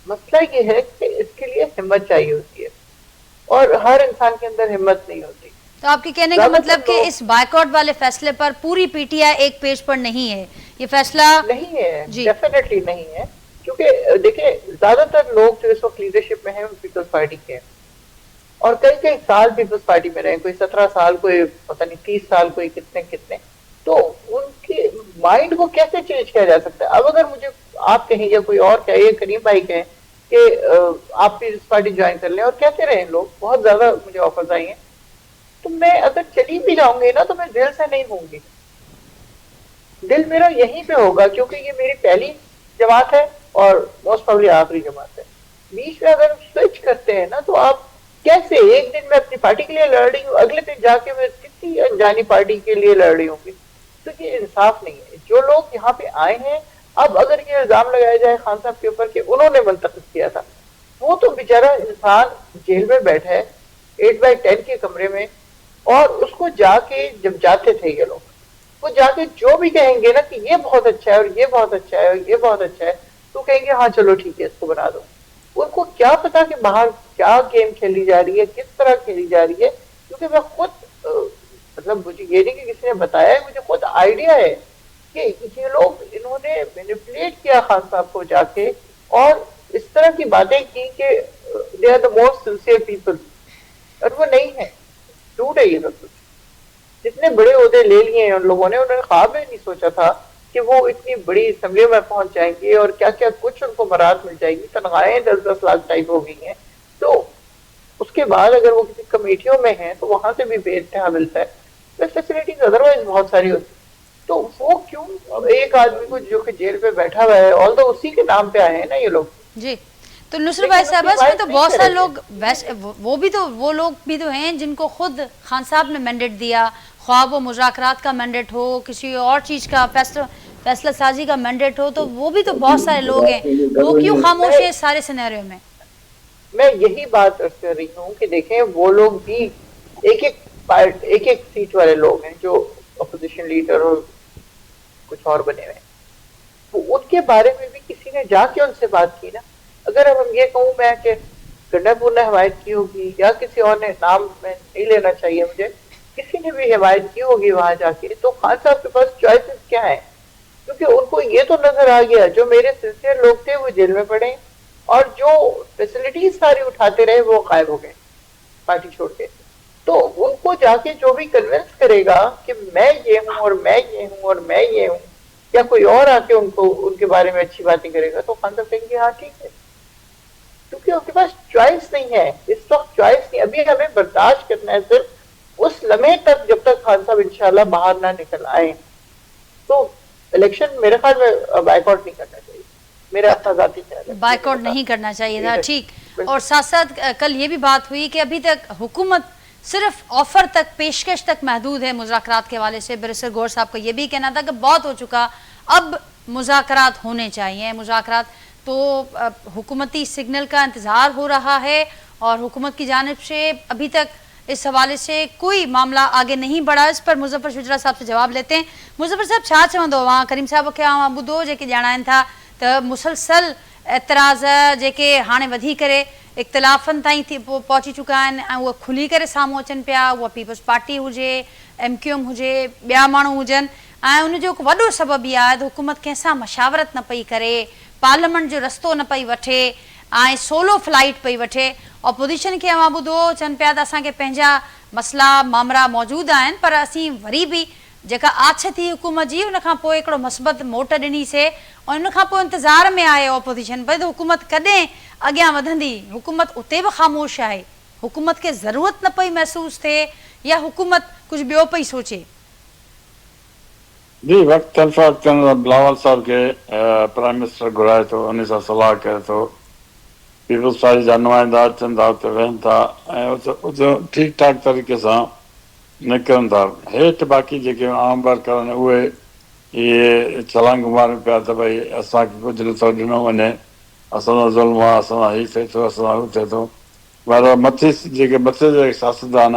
मसला ये है कि इसके लिए हिम्मत चाहिए होती है और हर इंसान के अंदर हिम्मत नहीं होती। तो आपके कहने का मतलब कि इस बायकॉट वाले फैसले पर पूरी पीटीआई एक पेज पर नहीं है, ये फैसला नहीं है, डेफिनेटली नहीं है, क्योंकि देखिए ज्यादातर लोग जो इस वक्त लीडरशिप में हैं पीपल्स पार्टी के हैं और कई कई साल पीपल्स पार्टी में रहे, कोई 17 साल, कोई पता नहीं 30 साल, कोई कितने कितने। तो उनके माइंड को कैसे चेंज किया जा सकता है? अब अगर मुझे आप कहें या कोई और कहे, करीम भाई कहें कि आप पीपल्स पार्टी ज्वाइन कर लें और कहते रहे लोग, बहुत ज्यादा मुझे ऑफर्स आई हैं, तो मैं अगर चली भी जाऊंगी ना तो मैं दिल से नहीं होंगी, दिल मेरा यहीं पे होगा, क्योंकि ये मेरी पहली जमात है और मोस्ट प्रोबेबली आखिरी जमात है। बीच में अगर स्विच करते हैं ना तो आप कैसे, एक दिन मैं अपनी पार्टी के लिए लड़ रही हूँ, अगले दिन जाके मैं किसी अनजानी पार्टी के लिए लड़ रही हूँ, तो ये इंसाफ नहीं है। जो लोग यहाँ पे आए हैं, अब अगर ये इल्जाम लगाया जाए खान साहब के ऊपर कि उन्होंने मुंतखब किया था, वो तो बेचारा इंसान जेल में बैठा है 8x10 के कमरे में, और उसको जाके जब जाते थे ये लोग, वो जाके जो भी कहेंगे ना कि ये बहुत अच्छा है और ये बहुत अच्छा है और ये बहुत अच्छा है, तो कहेंगे हाँ चलो ठीक है इसको बना दो। उनको क्या पता कि बाहर क्या गेम खेली जा रही है, किस तरह खेली जा रही है, क्योंकि मैं खुद मतलब मुझे ये नहीं कि किसी ने बताया है, मुझे खुद आइडिया है कि ये लोग, इन्होंने मैनिपुलेट किया खान साहब को जाके और इस तरह की बातें की कि they are the most sincere people, और वो नहीं है, झूठ है ये सब कुछ। जितने बड़े ओहदे ले लिए हैं उन लोगों ने, उन्होंने ख्वाब में नहीं सोचा था कि वो इतनी बड़ी असेंबली में पहुंच जाएंगे और क्या क्या कुछ उनको मराहत मिल जाएगी, तनख्वाहें 10-10 लाख टाइप हो गई हैं। तो उसके बाद अगर वो किसी कमेटियों में हैं तो वहां से भी बेइंतहा मिलता है, फैसिलिटीज अदरवाइज बहुत सारी होती। तो वो क्यों एक आदमी को जो कि जेल पे बैठा हुआ है, ऑल तो उसी के नाम पे आए हैं ना ये लोग जी। तो नुसरत भाई साहब, इसमें तो बहुत सारे लोग वो लोग भी तो हैं जिनको खुद खान साहब ने मैंडेट दिया, ख्वाह वो मुज़ाकरात का मैंडेट हो, किसी और चीज का फैसला साजी का मैंडेट हो, तो वो भी तो बहुत सारे लोग हैं, वो क्यों खामोश है इस सारे सिनेरियो में? मैं यही बात कर रही हूँ कि देखें वो लोग भी एक एक सीट वाले लोग हैं जो अपोजिशन लीडर और कुछ और बने हुए हैं, तो उनके बारे में भी किसी ने जाके उनसे बात की ना। अगर अब हम ये कहूँ मैं कि गंडापुर ने हिमायत की होगी या किसी और ने, नाम में नहीं लेना चाहिए मुझे, किसी ने भी हिमायत की होगी वहां जाके, तो खान साहब के पास चॉइसेस क्या है? क्योंकि उनको ये तो नजर आ गया जो मेरे सिंसियर लोग थे वो जेल में पड़े और जो फैसिलिटीज सारी उठाते रहे वो गायब हो गए पार्टी छोड़ के। तो उनको जाके जो भी कन्विंस करेगा कि मैं ये हूँ और मैं ये हूँ और मैं ये हूँ, या कोई और आके उनको उनके बारे में अच्छी बातें करेगा, तो खान साहब कहेंगे हाँ ठीक है, क्योंकि उनके पास चॉइस नहीं है इस वक्त, चॉइस नहीं। अभी हमें बर्दाश्त करना है सिर्फ उस लम्हे तक जब तक खान साहब इंशाल्लाह बाहर ना निकल आए। तो इलेक्शन मेरे ख्याल में बायकॉट नहीं करना चाहिए, मेरा अपना ज़ाती ख्याल है, बायकॉट नहीं करना चाहिए था, ठीक। और साथ साथ कल ये भी बात हुई कि अभी तक हुकूमत सिर्फ ऑफर तक, पेशकश तक महदूद है मुज़ाकरात के हवाले से। बैरिस्टर गौहर साहब का ये भी कहना था कि बहुत हो चुका, अब मुज़ाकरात होने चाहिए। मुज़ाकरात तो हुकूमती सिग्नल का इंतज़ार हो रहा है और हुकूमत की जानिब से अभी तक इस हवाले से कोई मामला आगे नहीं बढ़ा। इस पर मुज़फ़्फ़र शुजरा साहब से जवाब लेते हैं। मुज़फ़्फ़र साहब छा चवंदो? वहाँ करीम साहब खे ॿुधो जेके ॼाणाइनि था त मुसलसल एतराज़ जेके हाणे वधी करे इख़्तिलाफ़नि ताईं पहुची चुका आहिनि ऐं उहे खुली करे साम्हूं अचनि पिया, उहा पीपल्स पार्टी हुजे, MQM हुजे, ॿिया माण्हू हुजनि, ऐं उनजो हिकु वॾो सबबु इहा आहे त हुकूमत कंहिंसां मशावरत न पई करे, पार्लियामेंट जो रस्तो न पई वठे ऐं सोलो फ्लाइट पई वठे। अपोजिशन खे अवां ॿुधो चवनि पिया त असांखे पंहिंजा मसला मामला मौजूदु आहिनि, पर असीं वरी बि जेका आछ थी हुकूमत जी उनखां पोइ हिकिड़ो मस्बत मोट ॾिनीसीं ऐं उनखां पोइ इंतज़ार में आहे अपोजिशन भई त हुकूमत कॾहिं अॻियां वधंदी। हुकूमत उते बि ख़ामोश आहे, हुकूमत खे ज़रूरत न पई महसूस थिए या हुकूमत कुझु ॿियो पई सोचे? जी वक़्तु तलफ़ात करण बिलावल साहब खे प्राइम मिनिस्टर घुराए थो, उन सां सलाह करे थो, पीपल्स पार्टी जा नुमाइंदा अचनि था, उते वेहनि था ऐं उते ठीकु ठाक तरीक़े सां निकिरनि था। हेठि बाक़ी जेके आम वर्कर आहिनि उहे इहे छलांग मारनि पिया त भई असांखे कुझु नथो ॾिनो वञे, असांजो ज़ुल्म आहे, असां हीउ थिए थो, असां हू थिए थो। पर मथे जेके सियासतदान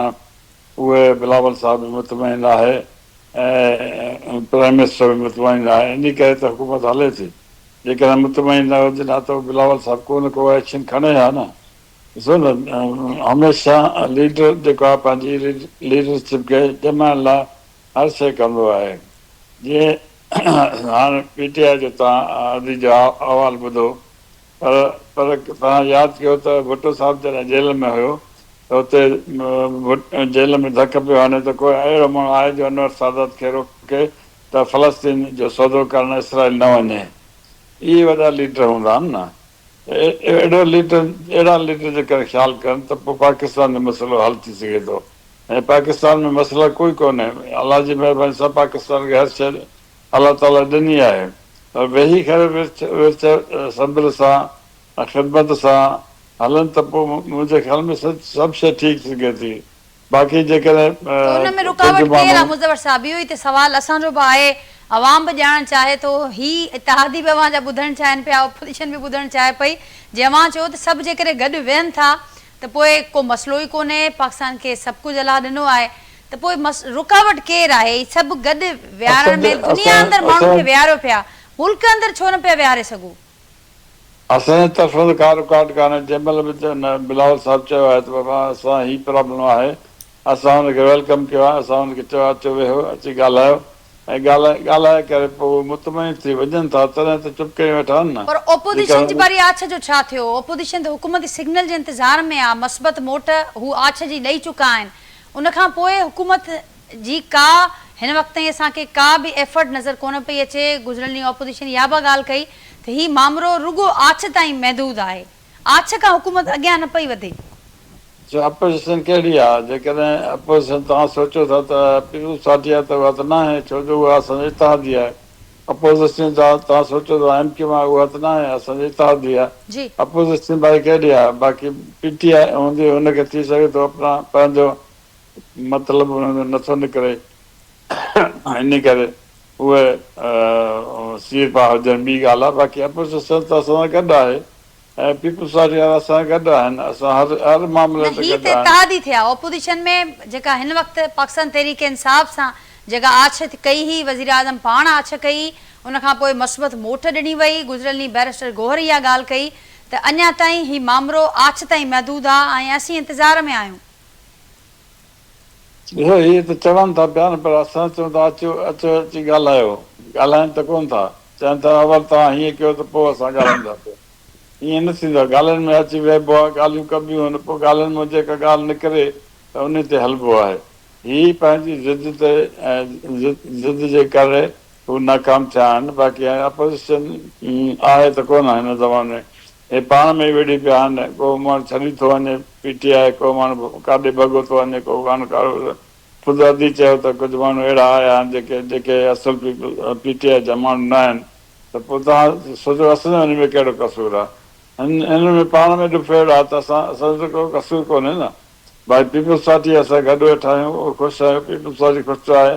उहे बिलावल साहब बि मुतमइन आहे ऐं प्राइम मिनिस्टर बि मुतमइन आहे, इन करे त हुकूमत हले थी। जेकॾहिं मुतमइन न हुजे हा त बिलावल साहब को न को एक्शन खणे हा न। ॾिसो न, हमेशह लीडर जेको आहे पंहिंजी लीडरशिप खे ॼमाइण लाइ हर शइ कंदो आहे। जीअं हाणे पीटीआई जो तव्हां अॼु जो अहवालु ॿुधो, पर तव्हां यादि कयो त भुट्टो साहिबु जॾहिं जेल में हुयो त हुते जेल में धक पियो हणे त कोई अहिड़ो माण्हू आहे जो अनवर सादत खे रोके त फ़लस्तीन जो सौदो करणु इसराइल न वञे। इहे वॾा लीडर हूंदा आहिनि न। अहिड़ा लीडर जे करे ख़्यालु कनि त पोइ पाकिस्तान जो मसइलो हल थी सघे थो। ऐं पाकिस्तान में मसइला कोई कोन्हे, अलाह जी महिरबानी सां पाकिस्तान खे हर शइ अलाह ताला ॾिनी आहे। पर वेही करे विर्च सब्र सां ख़िदमत सां हलनि त पोइ मुंहिंजे ख़्याल में सभु शइ ठीकु थी सघे थी। बाक़ी जेकॾहिं तो उन में रुकावट केरु आहे मुज़फ़र साहब? इहो ई त सवाल असांजो बि आहे, अवाम बि ॼाणणु चाहे थो, ही इतिहादी बि अवां जा ॿुधणु चाहिनि पिया, ऑपोज़िशन बि ॿुधणु चाहे पई। जीअं अवां चयो त सभु जेकॾहिं गॾु वेहनि था त पोइ को मसइलो ई कोन्हे, पाकिस्तान खे सभु कुझु अलाह ॾिनो आहे, त पोइ रुकावट केरु आहे? सभु गॾु विहारण में दुनिया अंदरि माण्हुनि खे विहारियो पिया, मुल्क अंदरि छो न पिया विहारे सघूं? असांजे तरफ़ां त का रुकावट कान्हे। जंहिं महिल बि बिलावल साहिबु चयो आहे त बाबा असां हीअ प्रॉब्लम आहे, असां हुनखे वेलकम कयो आहे, असां हुनखे चयो आहे अचो वेहो, अची ॻाल्हायो ऐं ॻाल्हाए करे पोइ मुतमइन थी वञनि था, तॾहिं त चुप करे वेठा आहिनि न। पर ओपोज़िशन जी बारी आछ जो छा थियो? ओपोज़िशन त हुकूमती सिग्नल जे इंतज़ार में आहे, मस्बत मोट हू आछ जी ॾेई चुका आहिनि। उनखां पोइ हुकूमत जी का हिन वक़्त ताईं असांखे का बि एफर्ट नज़र कोन पई अचे। गुज़िरियल ॾींहुं ऑपोज़िशन इहा बि ॻाल्हि कई त हीउ मामिलो रुगो आछ ताईं महदूद आहे, आछ खां हुकूमत अॻियां न पई वधे। अपोज़िशन कहिड़ी आहे? जेकॾहिं अपोज़िशन तव्हां सोचो था त पीपल्स पार्टी आहे त उहा त न आहे, छो जो उहा असांजी इतिहादी आहे। अपोज़िशन तव्हां सोचो था एमक्यूएम आहे, उहा त न आहे, असांजी इतिहादी आहे। अपोज़िशन भाई कहिड़ी आहे? बाक़ी पीटीआई हूंदी, हुनखे थी सघे थो पंहिंजो मतिलबु नथो निकिरे, इन करे उहे सीर पा हुजनि, ॿी ॻाल्हि आहे। बाक़ी अपोज़िशन त असां सां गॾु आहे ऐं पीपल्स पार्टी वारा असां सां गॾु आहिनि, असां हर मामले ते गॾु आहियूं। इत्तेहादी थिया ऑपोज़िशन में, जेका हिन वक़्तु पाकिस्तान तहरीक इंसाफ़ सां जेका आछ कई हुई, वज़ीर आज़म पाण आछ कई, उनखां पोइ मस्बत मोट ॾिनी वई, गुज़िरियल ॾींहुं बैरिस्टर गौहर इहा ॻाल्हि कई त अञा ताईं हीउ मामिलो आछ ताईं महदूद आहे ऐं असीं इंतज़ार में आहियूं। ॾिसो, इहे त चवनि था पिया न, पर असां चऊं था अचो अची ॻाल्हायो। ॻाल्हाइनि त कोन था, चवनि था अवल तव्हां हीअं कयो त पोइ असां ॻाल्हाईंदासीं। ईअं न थींदो आहे, ॻाल्हियुनि में अची विहिबो आहे, ॻाल्हियूं कबियूं आहिनि, पोइ ॻाल्हियुनि में जेका ॻाल्हि निकिरे त उन ते हलिबो आहे। हीअ पंहिंजी ज़िद ते ज़िद जे करे हू नाकाम थिया आहिनि। बाक़ी अपोज़िशन आहे त कोन आहे हिन ज़माने में, हे पाण में वेठी पिया आहिनि। को माण्हू छॾी थो वञे पीटीआई, को माण्हू काॾे भॻो थो वञे, को माण्हू ख़ुदि चयो त कुझु माण्हू अहिड़ा आया आहिनि जेके असुल पीटीआई जा माण्हू न आहिनि। त पोइ तव्हां सोचो असांजो हिन में कहिड़ो कसूरु आहे? हिन में पाण में ॾुफेड़ आहे त असांजो को कसूरु कोन्हे न। भाई पीपल्स पार्टी असां गॾु वेठा आहियूं, उहो ख़ुशि आहियूं, पीपल्स पार्टी ख़ुशि आहे,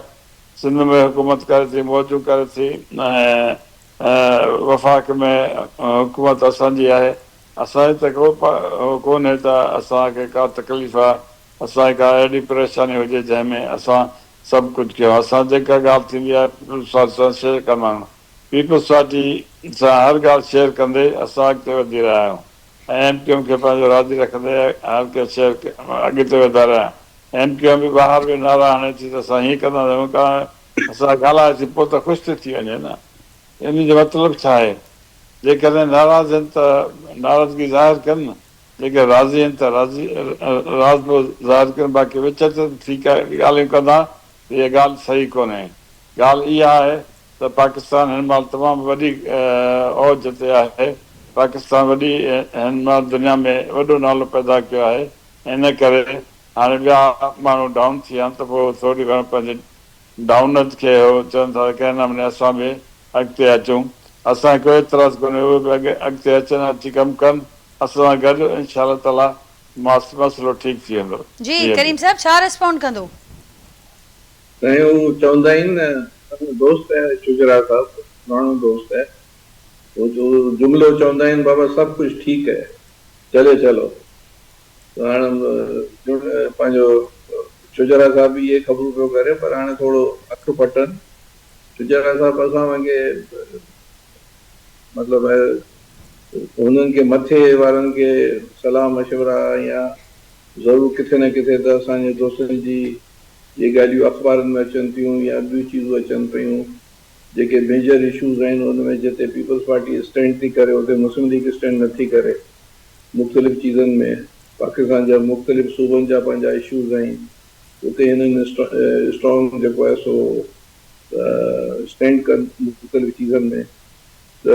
सिंध में हुकूमत करे थी, मौजूं करे थी, ऐं वफ़ाक़ में हुकूमत असांजी आहे। असांजे त को कोन्हे त असांखे का तकलीफ़ आहे, असांखे का अहिड़ी परेशानी हुजे जंहिंमें असां सभु कुझु कयूं। असां जेका ॻाल्हि थींदी आहे पीपल्स पार्टी सां शेयर कंदा आहियूं, पीपल्स पार्टी सां हर ॻाल्हि शेयर कंदे असां अॻिते वधी रहिया आहियूं ऐं एमक्यूएम खे पंहिंजो राज़ी रखंदे हर कंहिं शइ अॻिते वधाए रहिया आहियूं। एमक्यूएम बि ॿाहिरि बि नारा हाणे थी त असां हीअं कंदा आहियूं, कारण असां ॻाल्हाएसीं पोइ त ख़ुशि थी वञे न। इन जो मतिलबु छा आहे? जेकॾहिं नाराज़ आहिनि त नाराज़गी ज़ाहिर कनि न, जेके राज़ी आहिनि त राज़ ज़ाहिर कनि। बाक़ी विच ते थी करे ॻाल्हियूं कंदा, इहा ॻाल्हि सही कोन्हे। ॻाल्हि इहा आहे त पाकिस्तान हिन महिल तमामु वॾी औज ते आहे, पाकिस्तान वॾी हिन महिल दुनिया में वॾो नालो पैदा कयो आहे। इन करे हाणे ॿिया माण्हू डाउन थी विया आहिनि त पोइ थोरी घणी पंहिंजी डाउनथ खे चवनि था कंहिं नमूने असां बि अॻिते अचूं, असां कोई एतिराज़ कोन्हे, उहे बि अॻिते अचनि, अची कमु कनि असां सां गॾु, इंशा ताला मसइलो ठीकु थी वेंदो। जी करीम साहब छा रिस्पॉन्ड कंदो? साईं चवंदा आहिनि न, दोस्त है शुजरा साहब, पुराणो दोस्त है, वो जो जुमिलो चवंदा आहिनि बाबा सभु कुझु ठीकु है, चले चलो। त हाणे पंहिंजो शुजरा साहब बि इहे ख़बरूं पियो करे, पर हाणे थोरो अखि पटनि। शुजरा साहब असां वांगे मतिलबु हुननि खे मथे वारनि खे सलाह मशवरा या ज़रूरु किथे न किथे त असांजे दोस्तनि जी ये ॻाल्हियूं अख़बारनि में अचनि थियूं या ॿियूं चीज़ूं अचनि पियूं, जेके मेजर इशूज़ आहिनि उनमें जिते पीपल्स पार्टी स्टैंड थी करे उते मुस्लिम लीग स्टैंड नथी करे। मुख़्तलिफ़ चीज़नि में पाकिस्तान जा मुख़्तलिफ़ सूबनि जा पंहिंजा इशूज़ आहिनि, उते हिननि स्ट्रॉन्ग जेको आहे सो स्टैंड कनि मुख़्तलिफ़ चीज़नि में। त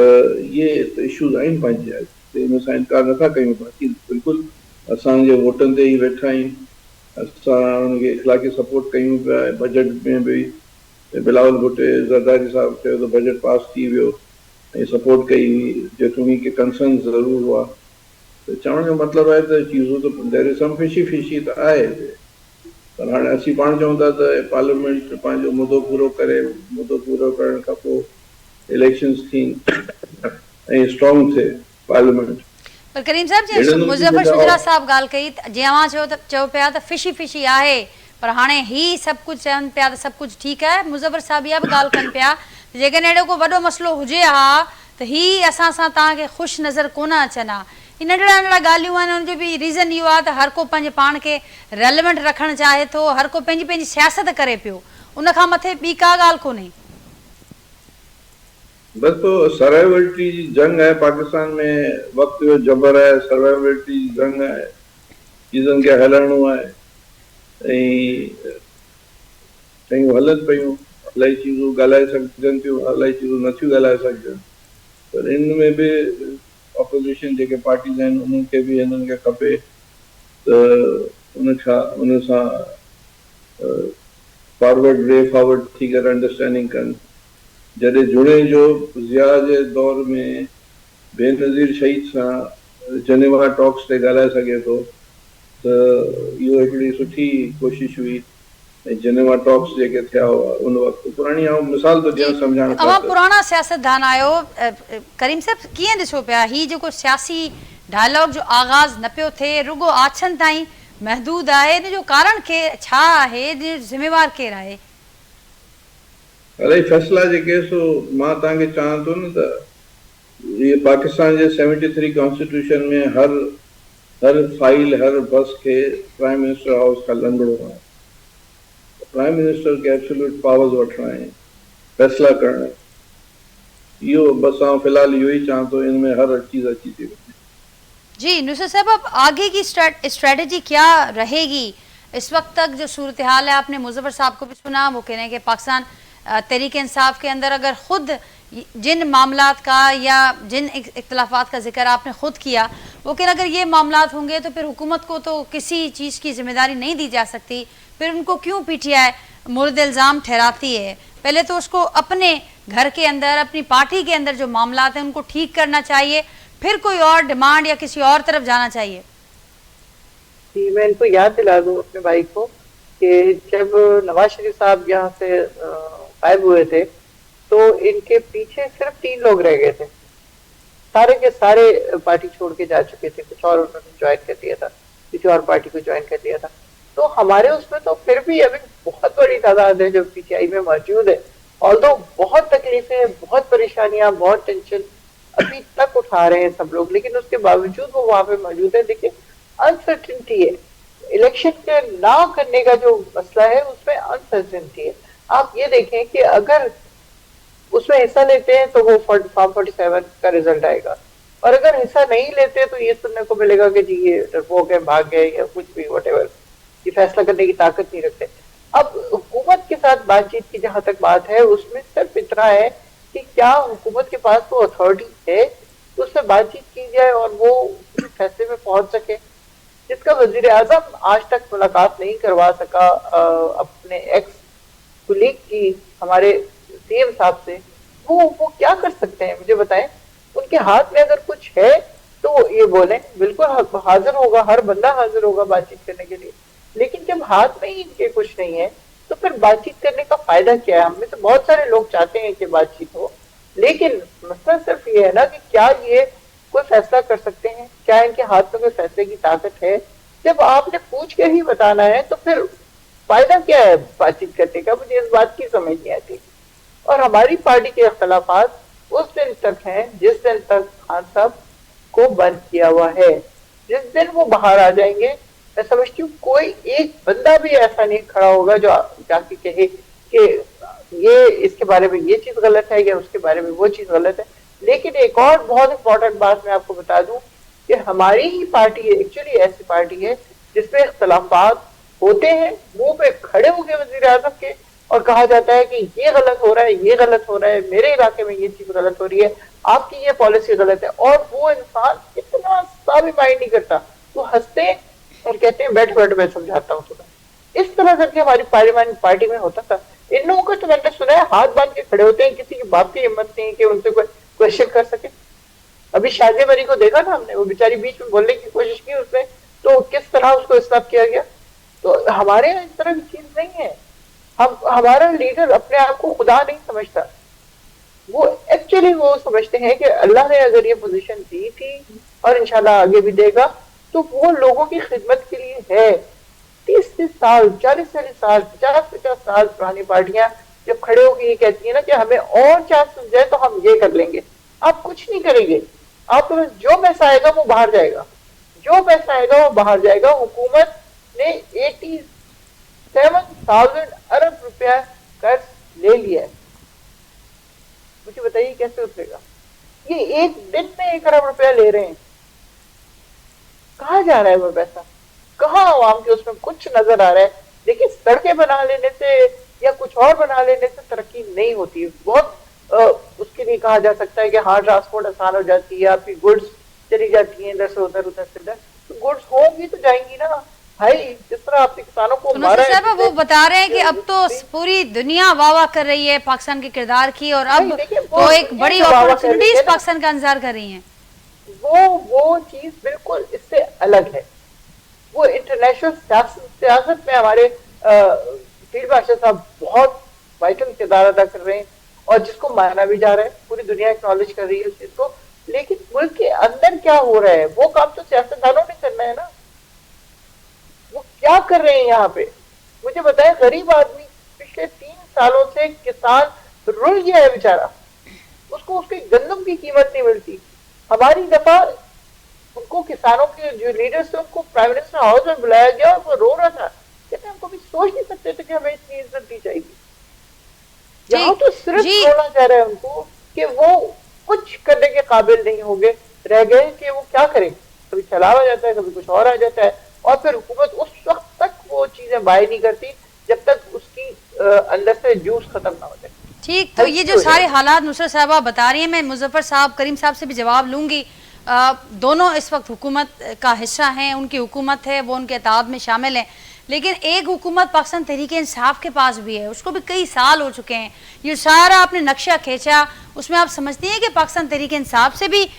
इहे इशूज़ आहिनि पंहिंजे, इन सां इनकार नथा कयूं, बाक़ी बिल्कुलु असांजे वोटनि ते ई वेठा आहिनि, असां हुनखे इख़लाक़ी सपोर्ट कयूं पिया। बजट में बि बिलावल भुट्टो ज़रदारी साहब चयो त बजट पास थी वियो ऐं सपोर्ट कई हुई, जेतोणी की कंसर्न ज़रूरु हुआ। त चवण जो मतिलबु आहे त चीज़ूं त देयर इज़ सम फिशी त आहे, पर हाणे असीं पाण चऊं था त पार्लियामेंट पंहिंजो मुदो पूरो करे, मुदो पूरो करण खां पोइ इलेक्शन्स थियनि ऐं स्ट्रॉन्ग थिए पार्लियामेंट। पर करीम साहब जे मुज़फ़र शुजरा साहब ॻाल्हि कई, जीअं चयो पिया त फिशी आहे, पर हाणे ही सभु कुझु चवनि पिया त सभु कुझु ठीकु आहे। मुज़फ़र साहब इहा बि ॻाल्हि कनि पिया जेकॾहिं अहिड़ो को वॾो मसइलो हुजे हा त ही असां सां तव्हांखे ख़ुशि नज़र कोन अचनि हा। ही नंढड़ा ॻाल्हियूं आहिनि, हुनजो बि रीज़न इहो आहे त हर को पंहिंजे पाण खे रेलेवेंट रखणु चाहे थो, हर को पंहिंजी सियासत करे पियो, उन खां मथे ॿी का ॻाल्हि कोन्हे। बस तो सर्वाइवलिटी जी जंग है पाकिस्तान में, वक्त जो जबर है, सर्वाइवलिटी जी जंग है, चीज़न के हलणो है ऐं शयूं हलनि पियूं, इलाही चीज़ूं ॻाल्हाए सघजनि थियूं, इलाही चीज़ूं नथियूं ॻाल्हाए सघजनि, पर इन में बि ऑपोज़िशन जेके पार्टीज़ आहिनि उन्हनि खे बि हिननि खे खपे त उन सां वे फॉरवर्ड थी करे अंडरस्टैंडिंग कनि। जॾहिं जुड़े जो ज़िया जे दौर में बेनज़ीर शहीद सां जनेवा टॉक्स ते ॻाल्हाए सघे थो, त इहो हिकिड़ी सुठी कोशिशि हुई। ऐं जनेवा टॉक्स जेके थिया हुआ उन वक़्तु, पुराणी मिसाल तो ॾियणु सम्झाइणु तव्हां पुराणा सियासतदान आहियो, करीम साहब कीअं ॾिसो पिया ही जेको सियासी डायलॉग जो आगाज़ न पियो थिए, रुगो आछनि ताईं महदूद आहे, इन जो कारण छा आहे, ज़िम्मेवार केरु आहे? इलाही फ़ैसिला जेके सो मां तव्हांखे चवां थो न त इहे पाकिस्तान जे 73 कॉन्स्टिट्यूशन में हर फाइल, हर बस खे प्राइम मिनिस्टर हाउस खां लंघणो आहे। प्राइम मिनिस्टर खे एब्सोल्यूट पावर्स वठणा आहिनि, फ़ैसिला करणा। इहो बस आउं फ़िलहाल इहो ई चवां थो, इन में हर चीज़ अची थी वञे। जी नुसरत साहब, अब आगे की स्ट्रेटजी क्या रहेगी? इस वक्त तक जो सूरत हाल है, आपने मुज़फ़र साहब को भी सुना, वो कह रहे हैं कि पाकिस्तान तहरीक इंसाफ के अंदर अगर खुद जिन मामलात का या जिन इख्तलाफात का जिक्र आपने खुद किया, वो कह रहे अगर ये मामलात होंगे तो फिर हुकूमत को तो किसी चीज़ की जिम्मेदारी नहीं दी जा सकती, फिर उनको क्यों पीटीआई मुर्द इल्ज़ाम ठहराती है? पहले तो उसको अपने घर के अंदर, अपनी पार्टी के अंदर जो मामलात हैं उनको ठीक करना चाहिए, फिर कोई और डिमांड या किसी और तरफ जाना चाहिए। जी, मैं इनको याद दिला दूं अपने भाई को कि जब नवाज शरीफ साहब यहाँ से गायब हुए थे तो इनके पीछे सिर्फ 3 लोग रह गए थे, सारे के सारे पार्टी छोड़ के जा चुके थे, कुछ और उन्होंने ज्वाइन कर लिया था, किसी और पार्टी को ज्वाइन कर लिया था। तो हमारे उसमें तो फिर भी अभी बहुत बड़ी तादाद है जो पीटीआई में मौजूद है, ऑल्दो बहुत तकलीफें, बहुत परेशानियां, बहुत टेंशन अभी तक उठा रहे हैं सब लोग, लेकिन उसके बावजूद वो वहां पे मौजूद है। देखिए अनसर्टिनिटी है, इलेक्शन के ना करने का जो मसला है उसमें अनसर्टिनिटी है। आप ये देखें कि अगर उसमें हिस्सा लेते हैं तो वो फॉर्म 47 का रिजल्ट आएगा, और अगर हिस्सा नहीं लेते तो ये सुनने को मिलेगा कि जी ये डरपोक है, भाग गए या कुछ भी, व्हाटएवर, ये फैसला करने की ताकत नहीं रखते। अब हुकूमत के साथ बातचीत की जहां तक बात है, उसमें सिर्फ इतना है कि क्या हुकूमत के पास तो अथॉरिटी है तो उससे बातचीत की जाए और वो फैसले में पहुंच सके, जिसका वजीर आजम आज तक मुलाकात नहीं करवा सका अपने एक्स कुलीग की हमारे सीएम साहब से, वो क्या कर सकते हैं मुझे बताएं। उनके हाथ में अगर कुछ है तो वो ये बोलें, बिल्कुल हाजिर होगा, हर बंदा हाजिर होगा बातचीत करने के लिए। लेकिन जब हाथ में ही इनके कुछ नहीं है तो फिर बातचीत करने का फायदा क्या है। हमें तो बहुत सारे लोग चाहते हैं कि बातचीत हो, लेकिन मसला सिर्फ ये है ना कि क्या ये कोई फैसला कर सकते हैं, क्या इनके हाथ में कोई फैसले की ताकत है। जब आपने पूछ के ही बताना है तो फिर फायदा क्या है बातचीत करने का, मुझे इस बात की समझ नहीं आती। और हमारी पार्टी के इख्तलाफात उस दिन तक हैं जिस दिन तक खान साहब को बंद किया हुआ है। जिस दिन वो बाहर आ जाएंगे, मैं समझती हूँ कोई एक बंदा भी ऐसा नहीं खड़ा होगा जो जाके कहे कि ये इसके बारे में ये चीज गलत है या उसके बारे में वो चीज गलत है। लेकिन एक और बहुत इंपॉर्टेंट बात मैं आपको बता दूं कि हमारी ही पार्टी एक्चुअली ऐसी पार्टी है जिसमें इख्तलाफात होते हैं, मुंह पे खड़े हो गए वजीर आजम के, और कहा जाता है कि ये गलत हो रहा है, ये गलत हो रहा है, मेरे इलाके में ये चीज गलत हो रही है, आपकी ये पॉलिसी गलत है। और वो इंसान इतना सा भी माइंड नहीं करता, वो हंसते और कहते हैं बैठ बैठ मैं समझाता हूँ तुम्हें। इस तरह करके हमारी पार्लियामेंट पार्टी में होता था। इन लोगों को तो मैंने सुना है हाथ बांध के खड़े होते हैं, किसी की बाप की हिम्मत नहीं है कि उनसे कोई क्वेश्चन कर सके। अभी शादी मरी को देखा ना हमने, वो बेचारी बीच में बोलने की कोशिश की उसने, तो किस तरह उसको स्टॉप किया गया। तो हमारे यहाँ इस तरह की चीज नहीं है। हमारा लीडर अपने आप को खुदा नहीं समझता, वो एक्चुअली वो समझते हैं कि अल्लाह ने अगर ये पोजीशन दी थी और इंशाल्लाह आगे भी देगा तो वो लोगों की खिदमत के लिए है। 30-30 साल, 40-40 साल, 50-50 साल पुरानी पार्टियां जब खड़े होकर ये कहती है ना कि हमें और चांस मिल जाए तो हम ये कर लेंगे, आप कुछ नहीं करेंगे। आप जो पैसा आएगा वो बाहर जाएगा, जो पैसा आएगा वो बाहर जाएगा। हुकूमत ने 87,000 अरब रुपया कर्ज ले लिया है, मुझे बताइए कैसे उतरेगा। ये एक दिन में 1 अरब रुपया ले रहे हैं, कहाँ जा रहा है वो पैसा, कहाँ आवाम के उसमें कुछ नजर आ रहा है। देखिए सड़कें बना लेने से या कुछ और बना लेने से तरक्की नहीं होती। बहुत उसके लिए कहा जा सकता है कि हाँ ट्रांसपोर्ट आसान हो जाती है, आपकी गुड्स चली जाती है इधर से उधर, उधर से इधर, तो गुड्स होंगी तो जाएंगी ना भाई। जिस तरह आपने किसानों को मारा है, वो बता रहे हैं कि अब तो पूरी दुनिया वाह कर रही है पाकिस्तान के किरदार की, और अब तो एक बड़ी अपॉर्चुनिटीज पाकिस्तान का इंतजार कर रही है। वो चीज बिल्कुल इससे अलग है। वो इंटरनेशनल सियासत में हमारे फील्ड मार्शल साहब बहुत वाइटल किरदार अदा कर रहे हैं और जिसको माना भी जा रहा है, पूरी दुनिया एक्नॉलेज कर रही है उस चीज को। लेकिन मुल्क के अंदर क्या हो रहा है वो काम तो सियासतदानों ने करना है ना। वो क्या कर रहे हैं यहाँ पे मुझे बताएं। गरीब आदमी पिछले 3 सालों से किसान रुल गया है बेचारा, उसको उसकी गंदम की कीमत नहीं मिलती। हमारी दफा उनको किसानों के जो लीडर्स थे उनको प्राइम मिनिस्टर हाउस में बुलाया गया और वो रो रहा था, कहते हम कभी सोच नहीं सकते थे कि हमें इतनी इज्जत दी जाएगी। यहाँ तो सिर्फ बोला जा रहा है उनको कि वो कुछ करने के काबिल नहीं होंगे, रह गए कि वो क्या करें। कभी सैलाब आ जाता है, कभी कुछ और आ जाता है, और फिर हुकूमत उस वक्त तक वो चीजें बाय नहीं करती जब तक उसकी अंदर से जूस खत्म ना हो जाए। ठीक, तो ये जो सारे हालात नुसरत साहबा बता रही हैं, मैं मुजफ्फर साहब करीम साहब से भी जवाब लूंगी। दोनों इस वक्त हुकूमत का हिस्सा हैं, उनकी हुकूमत है, वो उनके इत्तेहाद में शामिल हैं, लेकिन एक हुकूमत पाकिस्तान तहरीक इंसाफ के पास भी है, उसको भी कई साल हो चुके हैं। ये सारा आपने नक्शा खींचा, उसमें आप समझती हैं कि पाकिस्तान तहरीक इंसाफ से भी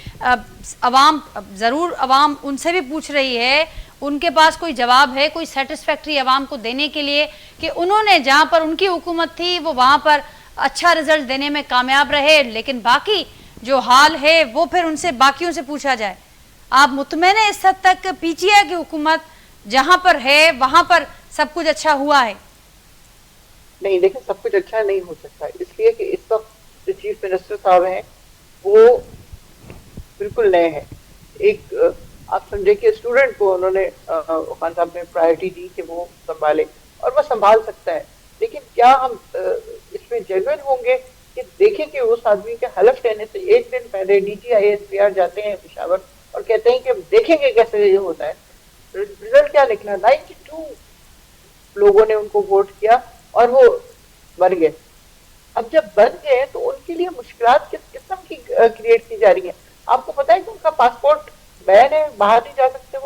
अवाम, ज़रूर अवाम उनसे भी पूछ रही है, उनके पास कोई जवाब है, कोई सेटिस्फैक्ट्री अवाम को देने के लिए कि उन्होंने जहाँ पर उनकी हुकूमत थी वो वहाँ पर अच्छा रिजल्ट देने में कामयाब रहे, लेकिन बाकी जो हाल है वो फिर उनसे बाकियों से पूछा जाए। आप मुतमईन हैं इस हद तक पीछे की हुकूमत जहां पर है वहां पर सब कुछ अच्छा हुआ है? नहीं, देखिए सब कुछ अच्छा नहीं हो सकता, इसलिए कि इस वक्त जो चीफ मिनिस्टर साहब हैं वो बिल्कुल नए हैं। एक आप समझे कि स्टूडेंट को उन्होंने खान साहब ने प्रायोरिटी दी कि वो संभाले, और वो संभाल सकता है। लेकिन क्या हम इसमें जेन्युइन होंगे कि देखें कि उस आदमी के हलफ लेने से एक दिन पहले DGISPR जाते हैं पेशावर और कहते हैं कि देखेंगे कैसे ये होता है। रिजल्ट क्या निकला, 92 लोगों ने उनको वोट किया और वो बन गए। अब जब बन गए तो उनके लिए मुश्किलात किस किस्म की क्रिएट की जा रही है। आपको पता है कि उनका पासपोर्ट बैन है, बाहर नहीं जा सकते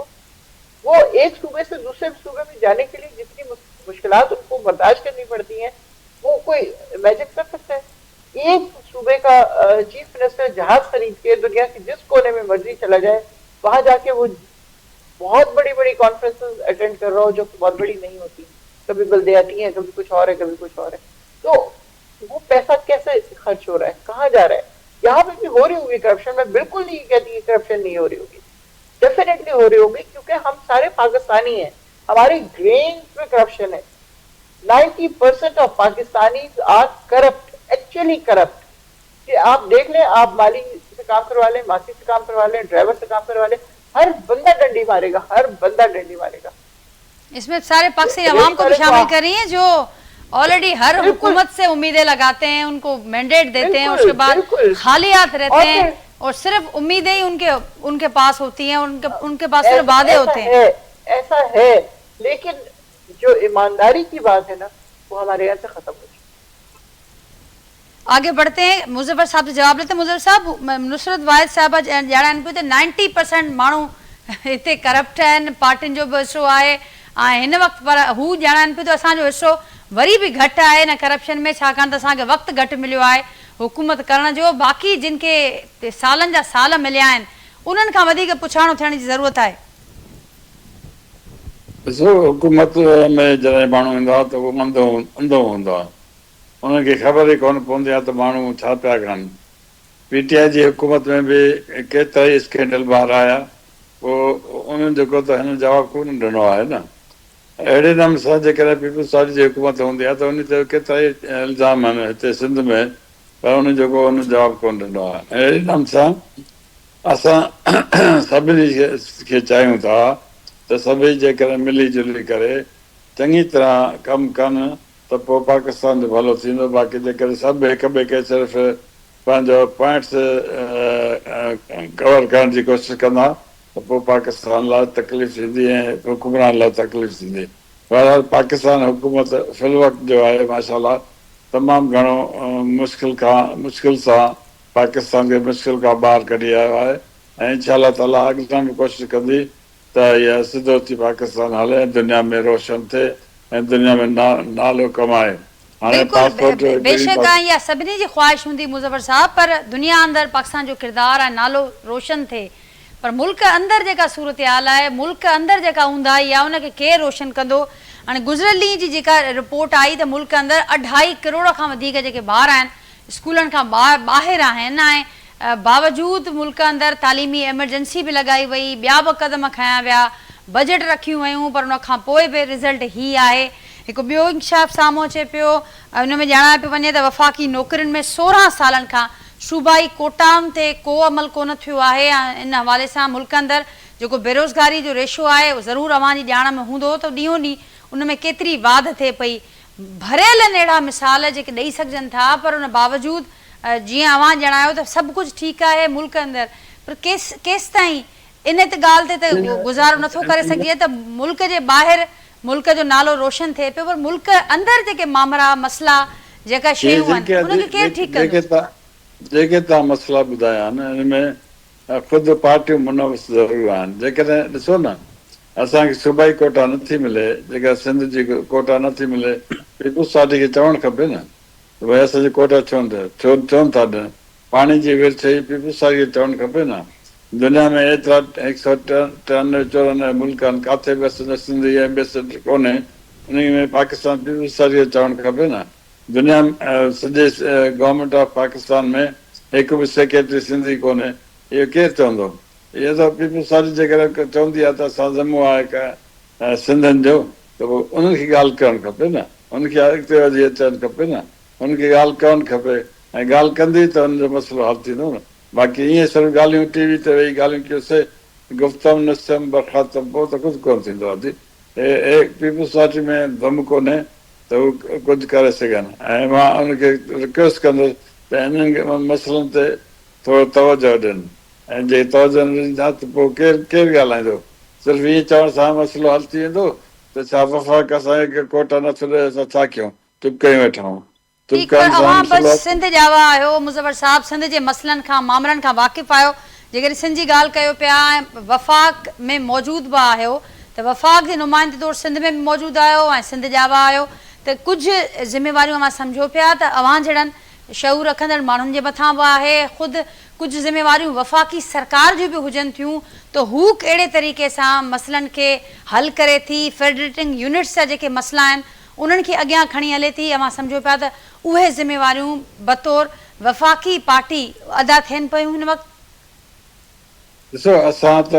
वो एक सूबे से दूसरे सूबे में जाने के लिए जितनी मुश्किलात उनको बर्दाश्त करनी पड़ती हैं वो कोई इमेजिन कर सकता है? एक सूबे का चीफ मिनिस्टर जहाज खरीद के दुनिया के जिस कोने में मर्जी चला जाए, वहां जाके वो बहुत बड़ी बड़ी कॉन्फ्रेंसेस अटेंड कर रहा हो जो बहुत बड़ी नहीं होती, कभी बल्दियाती हैं, कभी कुछ और है, कभी कुछ और है। तो वो पैसा कैसे खर्च हो रहा है, कहाँ जा रहा है? यहाँ पे भी हो रही होगी करप्शन, मैं बिल्कुल नहीं कहती कि करप्शन नहीं हो रही होगी, डेफिनेटली हो रही होगी, क्योंकि हम सारे पाकिस्तानी हैं, हमारी ग्रेन में करप्शन है। 90% of Pakistani are corrupt, actually corrupt. कि आप देख लें, आप माली से काम करवा लें, मासी से काम करवा लें, ड्राइवर से काम करवा लें, हर बंदा डंडी मारेगा, हर बंदा डंडी मारेगा। इसमें सारे पाकिस्तानी अवाम को भी शामिल कर रही हैं जो ऑलरेडी हर हुकूमत से उम्मीदें लगाते हैं, उनको मैंडेट देते हैं, उसके बाद खाली हाथ रहते हैं और सिर्फ उम्मीदें ही उनके पास होती हैं, उनके पास सिर्फ वादे होते हैं। ऐसा है, लेकिन जो ईमानदारी की बात है ना, वो हमारे यहाँ से खत्म हो चुकी। आगे बढ़ते हैं, मुजफ्फर साहब से जवाब लेते हैं। मुजफ्फर साहब, नुसरत वाहिद साहब ॼाणाइनि पियो त 90% माण्हू हिते करप्ट आहिनि, पार्टियुनि जो बि हिसो आहे ऐं हिन वक़्तु पर हू ॼाणाइनि पियो त असांजो हिसो वरी बि घटि आहे हिन करप्शन में, छाकाणि त असांखे वक़्तु घटि मिलियो आहे हुकूमत करण जो। बाक़ी जिन खे सालनि जा साल मिलिया आहिनि उन्हनि खां वधीक पुछाणो थियण जी ज़रूरत आहे। ॾिसो, हुकूमत में जॾहिं माण्हू ईंदो आहे त उहो अंधो हूंदो आहे, उनखे ख़बर ई कोन पवंदी आहे त माण्हू छा पिया कनि। PTI जी हुकूमत में बि केतिरा ई स्कैंडल ॿाहिरि आया, पोइ उन्हनि जेको त हिन जवाबु कोन ॾिनो आहे न। अहिड़े नमूने सां जेकॾहिं पीपुल्स पार्टी जी हुकूमत हूंदी आहे त उन ते केतिरा ई इल्ज़ाम आहिनि हिते सिंध में, पर उन जेको उन जवाबु कोन ॾिनो आहे। अहिड़े नमूने सां असां सभिनी खे चाहियूं था त सभई जेकॾहिं मिली जुली करे चङी तरह कमु कनि त पोइ पाकिस्तान जो भलो थींदो। बाक़ी जेकॾहिं सभु हिक ॿिए खे सिर्फ़ु पंहिंजो पॉइंट्स कवर करण जी कोशिशि कंदा त पोइ पाकिस्तान लाइ तकलीफ़ थींदी ऐं हुकुमरान लाइ तकलीफ़ थींदी। बहरहाल पाकिस्तान हुकूमत फ़िलवक़्तु जो आहे माशाल्लाह तमामु घणो मुश्किल सां पाकिस्तान खे मुश्किल खां ॿाहिरि कढी आयो आहे ऐं इंशाअल्लाह ताला अॻियां बि कोशिशि कंदी त इहा सिधो थी पाकिस्तान हले ऐं दुनिया में रोशन थिए ऐं दुनिया में नालो कमाए। बेशक इहा सभिनी जी ख़्वाहिश हूंदी मुज़फ़र साहब, पर दुनिया अंदरि पाकिस्तान जो किरदारु ऐं नालो रोशन थिए, पर मुल्क अंदरि जेका सूरत हाल आहे, मुल्क अंदरि जेका हूंदाई आहे उनखे केरु रोशन कंदो। हाणे गुज़िरियल ॾींहं जी जेका रिपोर्ट आई त मुल्क अंदरि 2.5 करोड़ खां वधीक जेके ॿार आहिनि स्कूलनि खां ॿाहिरि आहिनि ऐं बावजूदि मुल्क अंदरि तालीमी एमरजेंसी बि लॻाई वई, ॿिया बि क़दम खयां विया, बजट रखियूं वयूं, पर उन खां पोइ बि रिज़ल्ट ही आहे। हिकु ॿियो इंकशाफ साम्हूं अचे पियो, हुन में ॼाणायो पियो वञे त वफ़ाक़ी नौकरियुनि में 16 सालनि खां सूबाई कोटाउनि ते को अमल कोन थियो आहे। इन हवाले सां मुल्क अंदरि जेको बेरोज़गारी जो रेशो आहे उहो ज़रूरु अव्हां जी ॼाण में हूंदो त ॾींहों ॾींहुं उन में केतिरी वाध थिए पई। भरियल आहिनि अहिड़ा मिसाल जेके ॾेई सघजनि था, पर उन बावजूदि जीअं अव्हां ॼाणायो त सभु कुझु ठीकु आहे मुल्क अंदरि, पर केसि ताईं इन ते ॻाल्हि ते त गुज़ारो नथो करे सघिजे त मुल्क जे ॿाहिरि मुल्क जो नालो रोशन थिए पियो, पर मुल्क अंदरि जेके मामला मसला जेका शयूं आहिनि उनखे केरु ठीकु कंदो? जेके तव्हां मसला ॿुधाया आहिनि हिन में ख़ुदि पार्टियूं मुनवस ज़रूरु आहिनि। जेकॾहिं ॾिसो न, असांखे सूबाई कोटा नथी मिले, जेका सिंध जी कोटा नथी मिले, पीपुल्स पार्टी खे चवणु खपे न त भई असांजी कोटा छो था ॾियनि। पाणी जी विर चई पीपुल्स पार्टी खे चवणु खपे न। दुनिया में एतिरा 193 मुल्क आहिनि, किथे बि सिंध जी एम्बेसडर कोन्हे, उन में पाकिस्तान पीपुल्स पार्टी खे चवणु खपे न। दुनिया सॼे गवर्नमेंट ऑफ पाकिस्तान में हिकु बि सेक्रेटरी सिंधी कोन्हे, इहो केरु चवंदो? इहो त पीपुल्स पार्टी जेकॾहिं चवंदी आहे त असां ज़मो आहे सिंधियुनि जो, त पोइ उन्हनि खे ॻाल्हि करणु खपे न, उनखे अॻिते वधी अचणु खपे न, उनखे ॻाल्हि करणु खपे ऐं ॻाल्हि कंदी त हुनजो मसइलो हल थींदो न। बाक़ी ईअं सिर्फ़ु ॻाल्हियूं टीवी ते वेही ॻाल्हियूं कयोसीं, गुफ़्तम नस्यम बरख़ास्तम, पोइ त कुझु कोन थींदो आहे। पीपुल्स पार्टी में दम कोन्हे त हू कुझु करे सघनि ऐं मां उनखे रिक्वेस्ट कंदुसि त इन्हनि मसइलनि ते थोरो तवजो ॾियनि ऐं जे तवजो न ॾींदा त पोइ केरु ॻाल्हाईंदो? सिर्फ़ु ईअं चवण सां मसइलो हल थी वेंदो त छा वफ़ाक़ असांखे कोटा नथो ॾे, असां छा कयूं? चुप कयूं वेठा आहियूं। सिंध जा हुआ आहियो मुज़फ़र साहब, सिंध जे मसइलनि खां मामलनि खां वाक़िफ़ आहियो। जेकॾहिं सिंध जी ॻाल्हि कयो पिया ऐं वफ़ाक़ में मौजूदु बि आहियो त वफ़ाक़ जे नुमाइंदे तौरु सिंध में बि मौजूदु आहियो ऐं सिंध जा हुआ आहियो, त त कुझु ज़िम्मेवारियूं मां सम्झो पिया त अव्हां जहिड़नि शऊर रखंदड़ माण्हुनि जे मथां बि आहे, ख़ुदि कुझु ज़िम्मेवारियूं वफ़ाक़ी सरकार जूं बि हुजनि थियूं त हू कहिड़े तरीक़े सां मसइलनि खे हल करे थी, फेडरेटिंग यूनिट्स जा जेके मसइला आहिनि उन्हनि खे अॻियां खणी हले थी। अव्हां सम्झो पिया त उहे ज़िम्मेवारियूं बतौर वफ़ाक़ी पार्टी अदा थियनि पियूं हिन वक़्तु? ॾिसो, असां त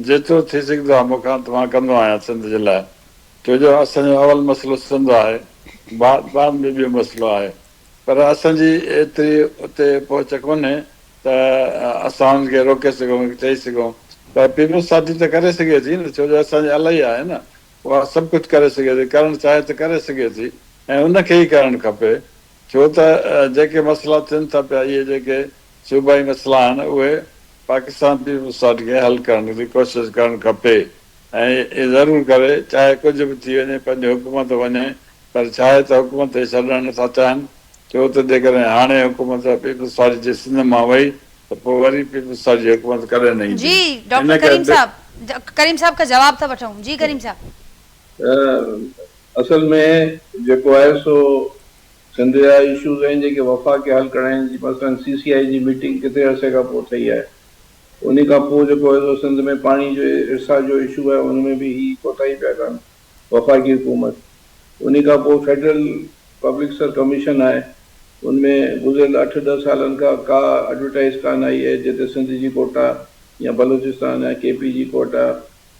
जेतिरो थी सघंदो आहे मूंखां तव्हां कंदो आहियां सिंध जे लाइ, छो जो असांजो अवल मसइलो सिंध आहे, बाद में ॿियो मसइलो आहे, पर असांजी एतिरी उते पहुच कोन्हे त असां हुनखे रोके सघूं, चई सघूं। पर पीपल्स पार्टी त करे सघे थी न, छो जो असांजी इलाही आहे न, उहा सभु कुझु करे सघे थी, करणु चाहे त करे सघे थी, ऐं उनखे ई करणु खपे। छो त जेके मसइला थियनि था पिया, इहे जेके सूबाई मसइला आहिनि, उहे पाकिस्तान पीपल्स पार्टी खे हल करण जी कोशिशि करणु खपे, ऐं इहे ज़रूरु करे, चाहे कुझु बि थी वञे, पंहिंजी हुकूमत वञे, पर छा आहे त हुकूमत खे छॾणु नथा चाहिनि। छो त जेकॾहिं हाणे हुकूमत पीपल्स पार्टी जे सिंध मां वई त पोइ वरी पीपल्स पार्टी जी हुकूमत कॾहिं न ईंदी। जी डॉक्टर करीम साहब का जवाब था वठूं। जी करीम साहब, असल में जेको आहे सो सिंध जा इशूज़ आहिनि जेके वफ़ाक़ खे हल कराइण जी, मसइलन CCI जी मीटिंग केतिरे अरसे खां पोइ थी आहे, उन खां पोइ जेको आहे सो सिंध में पाणी जो इर्सा जो इशू आहे, उनमें बि ही कोताही पिया कनि वफ़ाक़ी हुकूमत। उन खां पोइ फेडरल पब्लिक सर्विस कमीशन आहे, उनमें गुज़िरियल 8-10 सालनि खां का एडवर्टाइज़ कान आई आहे जिते सिंध जी कोटा या बलूचिस्तान या KP जी कोटा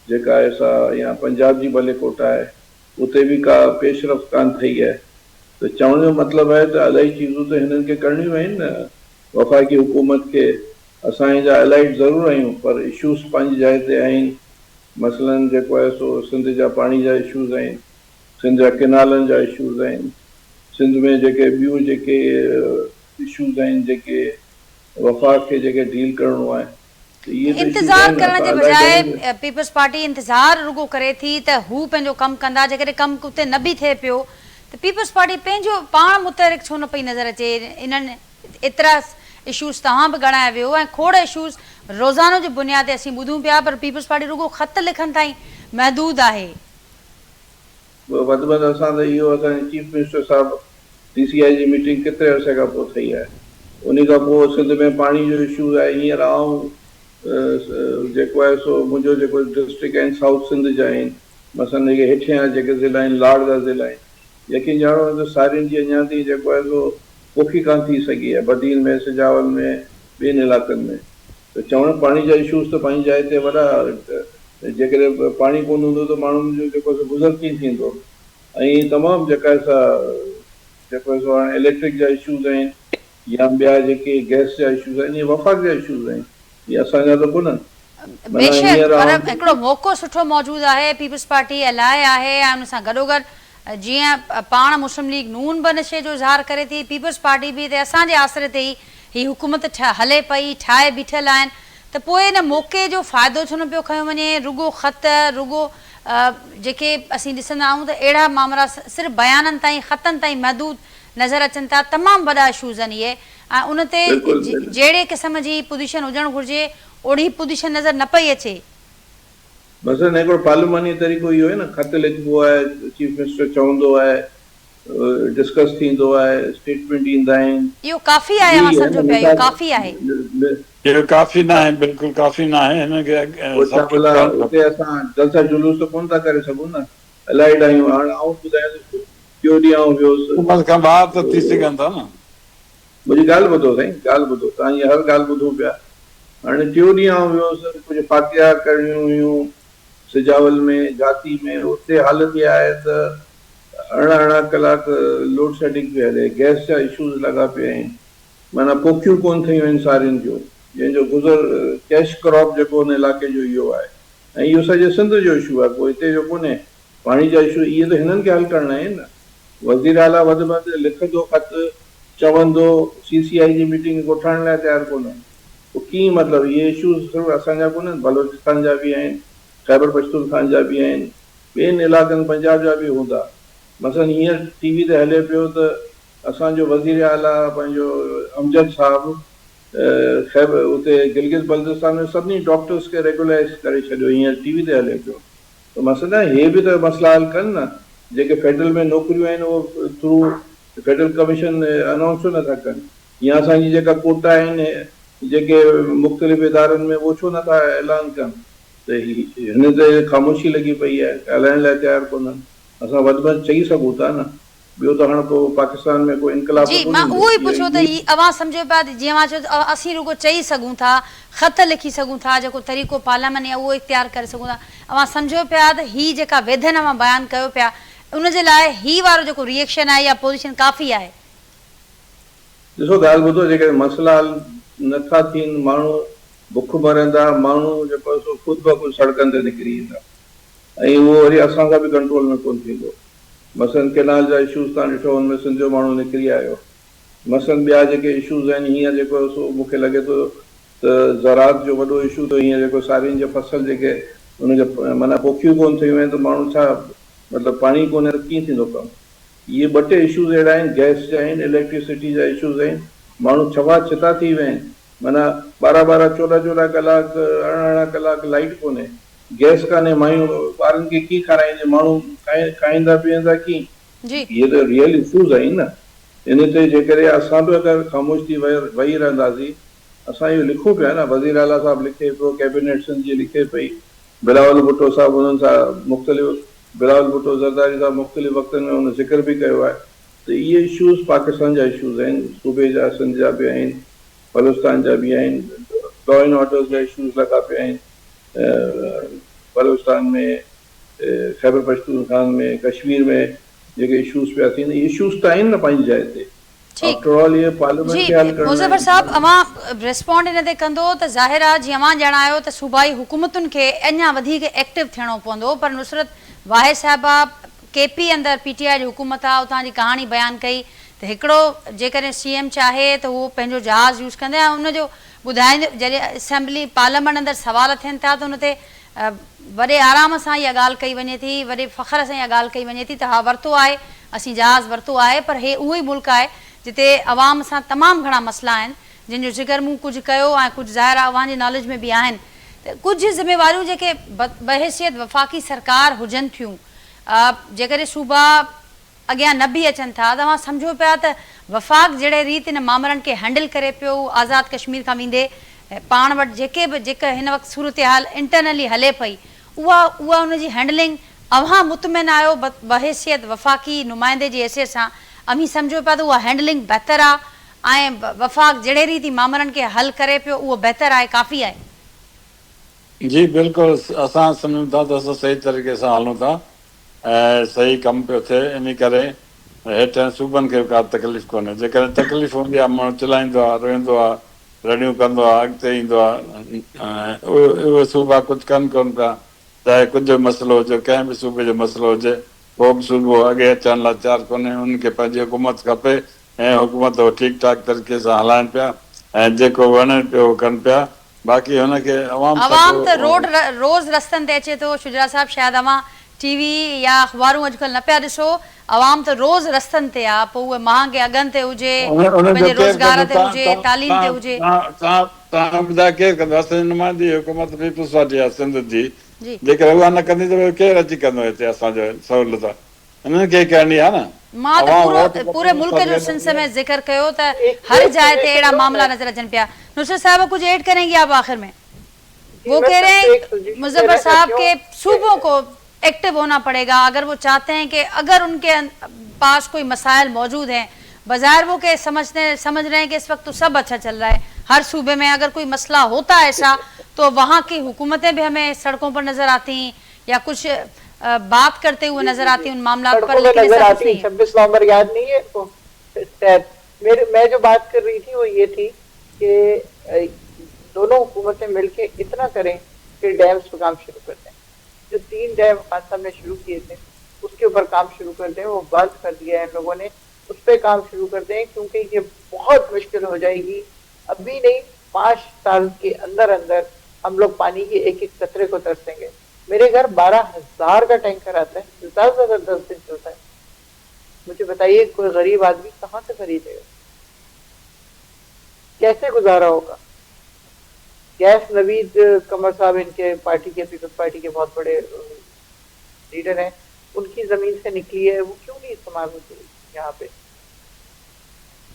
जेका आहे सा, या पंजाब जी भले कोटा आहे, उते बि का पेशरफ़्त कान थी आहे। त चवण जो मतिलबु आहे त इलाही चीज़ूं त हिननि खे करणियूं आहिनि न, वफ़ाक़ी हुकूमत खे। असां जा अलाइड ज़रूरु आहियूं, पर इशूज़ पंहिंजी जाइ ते आहिनि। मसइलन जेको आहे सो सिंध जा पाणी जा इशूज़ आहिनि, सिंध जा किनालनि जा इशूज़ आहिनि, सिंध में जेके ॿियूं जेके इशूज़ आहिनि जेके वफ़ाक़ खे जेके डील करणो आहे। इंतज़ार करण जे बजाए पीपल्स पार्टी इंतज़ार रुगो करे थी त हू पंहिंजो कमु कंदा, जेकॾहिं कमु उते न बि थिए पियो त पीपल्स पार्टी पंहिंजो पाण मुतहरिक छो न पई नज़र अचे? इन्हनि एतिरा इशूज़ तव्हां बि ॻणाया वियो ऐं खोड़ इशूज़ रोज़ानो जी बुनियाद ते असीं ॿुधूं पिया, पर पीपल्स पार्टी रुगो ख़त लिखनि ताईं महदूद आहे। वधि में वधि असां त इहो असांजे चीफ मिनिस्टर साहिबु CCI जी मीटिंग केतिरे अरसे खां पोइ थी आहे, उन खां पोइ सिंध में पाणी जो इशू आहे। हींअर आऊं जेको आहे सो मुंहिंजो जेको डिस्ट्रिक्ट आहिनि साउथ सिंध जा आहिनि, मसइलन जेके हेठियां जेके ज़िला आहिनि, लाड़ जा ज़िला आहिनि, यकीन ॼाणो त सारियुनि जी अञा ताईं जेको आहे सो पोखी कान थी सघी आहे, बदीन में, सिजावल में, ॿियनि इलाइक़नि में। त चवणु पाणी जा इशूज़ त पंहिंजी जाइ ते वॾा, जेकॾहिं पाणी कोन हूंदो त माण्हुनि जो जेको गुज़र कीअं थींदो। ऐं तमामु जेका जेको आहे सो हाणे इलेक्ट्रिक जा इशूज़ आहिनि या ॿिया जेके गैस जा इशूज़ आहिनि, इहे वफ़ाक़ जा इशूज़ आहिनि, इहे असांजा त कोन्हनि। बेशक, पर हिकिड़ो मौक़ो सुठो मौजूदु आहे, पीपल्स पार्टी अलाए आहे ऐं उन सां गॾोगॾु जीअं पाण मुस्लिम लीग नून बि नशे जो इज़हार करे थी, पीपल्स पार्टी बि त असांजे आसिरे ते ई ही हुकूमत हले पई, ठाहे बीठल आहिनि, त पोइ इन मौक़े जो फ़ाइदो छो न पियो खयो वञे? रुगो ख़त, रुगो जेके असीं ॾिसंदा आहियूं त अहिड़ा मामला सिर्फ़ु बयाननि ताईं, ख़तनि ताईं महदूद नज़र अचनि था। तमामु वॾा इशूज़ आहिनि इहे, ऐं उन ते जहिड़े क़िस्म जी पोज़ीशन हुजणु घुरिजे ओड़ी पोज़ीशन नज़र न पई अचे। मसइलन हिकिड़ो पार्लिमानी तरीक़ो इहो आहे न, ख़त लिखिबो आहे, चीफ मिनिस्टर चवंदो आहे, डिस्कस थींदो आहे, स्टेटमेंट ईंदा आहिनि। इहो काफ़ी आहे? मां सम्झो पिया इहो काफ़ी आहे? इहो काफ़ी न आहे, बिल्कुलु काफ़ी न आहे। हिनखे उते असां जलसा जुलूस त कोन था करे सघूं न, अलाइड आहियूं। हाणे आऊं ॿुधायां थो, टियों ॾींहुं आऊं वियुसि, हुकूमत खां ॿाहिरि त थी सघनि था न। मुंहिंजी ॻाल्हि ॿुधो साईं, ॻाल्हि ॿुधो, तव्हां इहा हर ॻाल्हि ॿुधो पिया। हाणे टियों ॾींहुं आऊं वियुसि, कुझु फातिहा करणियूं हुयूं सिजावल में, जाती में, उते हालत इहा आहे त 18 कलाक लोड शेडिंग पई हले, गैस जा इशूज़ लॻा पिया आहिनि, माना पोखियूं कोन थियूं आहिनि सारियुनि जूं, जंहिंजो गुज़र कैश क्रॉप जेको हुन इलाइक़े जो इहो आहे। ऐं इहो सॼे सिंध जो इशू आहे, कोई हिते जो कोन्हे। पाणी जा इशू इहे त हिननि खे हल करणा आहिनि न। वज़ीर आला वधि में वधि लिखंदो ख़त, चवंदो, CCI जी मीटिंग उठाइण लाइ तयारु कोन्हे। पोइ कीअं मतिलबु? इहे इशूज़ सिर्फ़ु असांजा कोन्हनि, बलोचिस्तान जा बि आहिनि, ख़ैबर पख्तूनख्वा जा बि आहिनि, ॿियनि इलाइक़नि पंजाब जा बि हूंदा। मसइलन हींअर TV ते हले पियो त असांजो वज़ीर आला पंहिंजो अमजद साहिबु ख़ैबर उते गिलगित बल्तिस्तान में सभिनी डॉक्टर्स खे रेगुलराइज़ करे छॾियो, हींअर TV ते हले पियो। त मसइला हे बि त मसइला हल कनि न। जेके फेडरल में नौकरियूं आहिनि उहो थ्रू फेडरल कमीशन अनाउंस नथा कनि या असांजी जेका कोटा आहिनि जेके मुख़्तलिफ़ इदारनि में उहो छो नथा ऐलान कनि त हिन ते ख़ामोशी लॻी पई आहे, ॻाल्हाइण लाइ तयारु कोन्हनि। असां वधि में वधि चई सघूं था न, ॿियो त हाणे को पाकिस्तान में को इनकलाब जी मां उहो ई पुछो त अवां सम्झो पिया जीअं मां चयो असीं रुगो चई सघूं था, ख़त लिखी सघूं था, जेको तरीक़ो पार्लियामेंट आहे उहो इख़्तियार करे सघूं था। अवां सम्झो पिया त ही जेका विधन अवां बयानु कयो पिया उनजे लाइ ही वारो जेको रिएक्शन आहे या पोज़ीशन काफ़ी आहे? ॾिसो ॻाल्हि ॿुधो, जेके मसइला हल नथा थियनि, माण्हू बुख मरंदा, माण्हू जेको सो ख़ुदि ब ख़ुदि सड़कनि ते निकिरी ईंदा ऐं उहो वरी असां खां बि कंट्रोल में कोन थींदो। मसइलन केनाल जा इशूज़ तव्हां ॾिठो, हुनमें सिंध जो माण्हू निकिरी आयो। मसइलन ॿिया जेके इशूज़ आहिनि, हीअं जेको सो मूंखे लॻे थो त ज़रात जो वॾो इशू थो, हीअं जेको सारियुनि जा फसल जेके हुनखे माना पोखियूं कोन थियूं आहिनि त माण्हू छा मतिलबु पाणी कोन्हे त कीअं थींदो कमु। इहे ॿ टे इशूज़ अहिड़ा आहिनि, गैस जा आहिनि, इलेक्ट्रिसिटी जा इशूज़ आहिनि। माण्हू छवा छिता थी विया आहिनि, माना 12-12, 14-14 कलाक, 18 कलाक लाइट कोन्हे, गैस कान्हे, मायूं ॿारनि खे कीअं खाराईंदे, माण्हू खाईंदा पीअंदा कीअं? इहे त रियल इशूज़ आहिनि न। इन ते जेकॾहिं असां बि अगरि ख़ामोश थी वेही रहंदासीं, असां इहो लिखूं पिया न, वज़ीर आला साहिबु लिखे पियो, कैबिनेट सिंध जी लिखे पई, बिलावल भुट्टो साहिबु हुननि सां मुख़्तलिफ़, बिलावल भुट्टो ज़रदारी साहिबु मुख़्तलिफ़ वक़्तनि में हुन ज़िक्र बि कयो आहे त इहे इशूज़ पाकिस्तान जा इशूज़ आहिनि, सूबे जा, सिंध जा बि आहिनि, बलूचिस्तान जा बि आहिनि, लॉ एंड ऑर्डर जा इशूज़ लॻा पिया आहिनि बलूचिस्तान में, खैबर पख्तूनख्वा में, कश्मीर में जेके इशूज़ पिया थियनि, इशूज़ त आहिनि न पंहिंजी जाइ ते। मुज़फ़र साहब, अवां रिस्पॉन्ड इन ते कंदो त ज़ाहिर आहे जीअं अवां ॼाणायो त सूबाई हुकूमतुनि खे अञा वधीक एक्टिव थियणो पवंदो, पर नुसरत वाहिद साहिबा केपी अंदरि पीटीआई जी हुकूमत आहे, उतां जी कहाणी बयानु कई त हिकिड़ो जेकॾहिं सीएम चाहे त उहो पंहिंजो जहाज़ यूज़ कंदे ऐं उनजो ॿुधाईंदे जॾहिं असेंबली पार्लियामेंट अंदरि सुवाल थियनि था त उन ते वॾे आराम सां इहा ॻाल्हि कई वञे थी, वॾे फ़ख़्र सां इहा ॻाल्हि कई वञे थी त हा वरितो आहे, असीं जहाज़ वरितो आहे, पर हे उहो ई मुल्क आहे जिते अवाम सां तमामु घणा मसइला आहिनि जिन जो ज़िक्र मूं कुझु कयो ऐं कुझु ज़ाहिर आहे अव्हांजे नॉलेज में बि आहिनि। त कुझु ज़िम्मेवारियूं जेके बहैसियत वफ़ाक़ी सरकार हुजनि थियूं, जेकॾहिं सूबा अॻियां न बि अचनि था त तव्हां सम्झो पिया त वफ़ाक़ जहिड़े रीति हिन मामलनि खे हैंडल करे पियो, आज़ादु कश्मीर खां वेंदे पाण वटि जेका हिन वक़्तु सूरत हाल इंटरनली हले पई, उहा उनजी हैंडलिंग अव्हां मुतमिन आहियो बहैसियत वफ़ाक़ी नुमाइंदे जी हैसियत सां? अमी सम्झो पिया त उहा हैंडलिंग बहितर आहे ऐं वफ़ाक़ जहिड़े रीति मामलनि खे हल करे पियो उहो बहितर आहे, काफ़ी आहे? जी बिल्कुलु, असां सम्झूं था त असां सही तरीक़े सां हलूं था ऐं सही कमु पियो थिए, इन करे हेठि सूबनि खे का तकलीफ़ कोन्हे। जेकॾहिं तकलीफ़ हूंदी आहे माण्हू चिलाईंदो आहे, रोईंदो आहे, रड़ियूं कंदो आहे, अॻिते ईंदो आहे, उहे सूबा कुझु कनि कोन पिया, चाहे कुझु मसइलो हुजे, कंहिं बि सूबे जो मसइलो हुजे, को बि सूबो अॻे अचण लाइ तयारु कोन्हे। उनखे पंहिंजी हुकूमत खपे ऐं हुकूमत ठीकु ठाक तरीक़े सां हलाइनि पिया ऐं जेको वणे पियो कनि पिया। बाक़ी हुनखे अवाम त रोज़ रस्तनि ते अचे थो। शुजरा साहिबु, शायदि अवां टीवी या अख़बारूं अॼुकल्ह न पिया ॾिसो, अवाम त रोज़ रस्तनि ते आहे, पोइ उहे महांगे अघनि ते हुजे, पंहिंजे रोज़गार ते हुजे, तालीम ते हुजे। तव्हां ॿुधायो केरु कंदो? असांजी नुमाइंदी हुकूमत पीपुल्स पार्टी आहे सिंध जी, जेकर उहा न कंदी त केरु अची कंदो हिते असांजो सहूलियत? हिननि खे करणी आहे न। मां त पूरे मुल्क जो सिलसिले में ज़िक्र कयो त हर जाइ ते अहिड़ा मामला नज़र अचनि पिया। नुसरत साहब कुछ ऐड करेंगे आप आखिर में? वो कह रहे हैं मुज़फ़्फ़र साहब के सूबों को एक्टिव होना पड़ेगा अगर वो चाहते हैं कि अगर उनके पास कोई मसाइल मौजूद हैं, बज़ाहिर वो के समझ रहे हैं कि इस वक्त तो सब अच्छा चल रहा है, हर सूबे में अगर कोई मसला होता है ऐसा तो वहाँ की हुकूमतें भी हमें सड़कों पर नजर आती या कुछ बात करते हुए नजर आती उन मामला पर, लेकिन ऐसा कुछ नहीं। 26 नवंबर याद नहीं है तो मैं जो बात कर रही थी वो ये थी कि दोनों हुकूमतें मिलके इतना करें कि डैम्स पर काम शुरू कर दें। जो 3 डैम खान साहब ने शुरू किए थे उसके ऊपर काम शुरू कर दें, वो बंद कर दिया है इन लोगों ने, उस पर काम शुरू कर दें क्योंकि ये बहुत मुश्किल हो जाएगी। अभी नहीं 5 साल के अंदर अंदर हम लोग पानी के एक एक कतरे को तरसेंगे। मेरे घर 12,000 का टैंकर आता है, ज़्यादा 10 दिन चलता है। मुझे बताइए कोई गरीब आदमी कहाँ से खरीदेगा, कैसे गुजारा होगा? गैस नवीद कमर साहब इनके पार्टी के पीपल्स पार्टी के बहुत बड़े लीडर हैं, उनकी जमीन से निकली है वो क्यों नहीं इस्तेमाल होती यहाँ पे?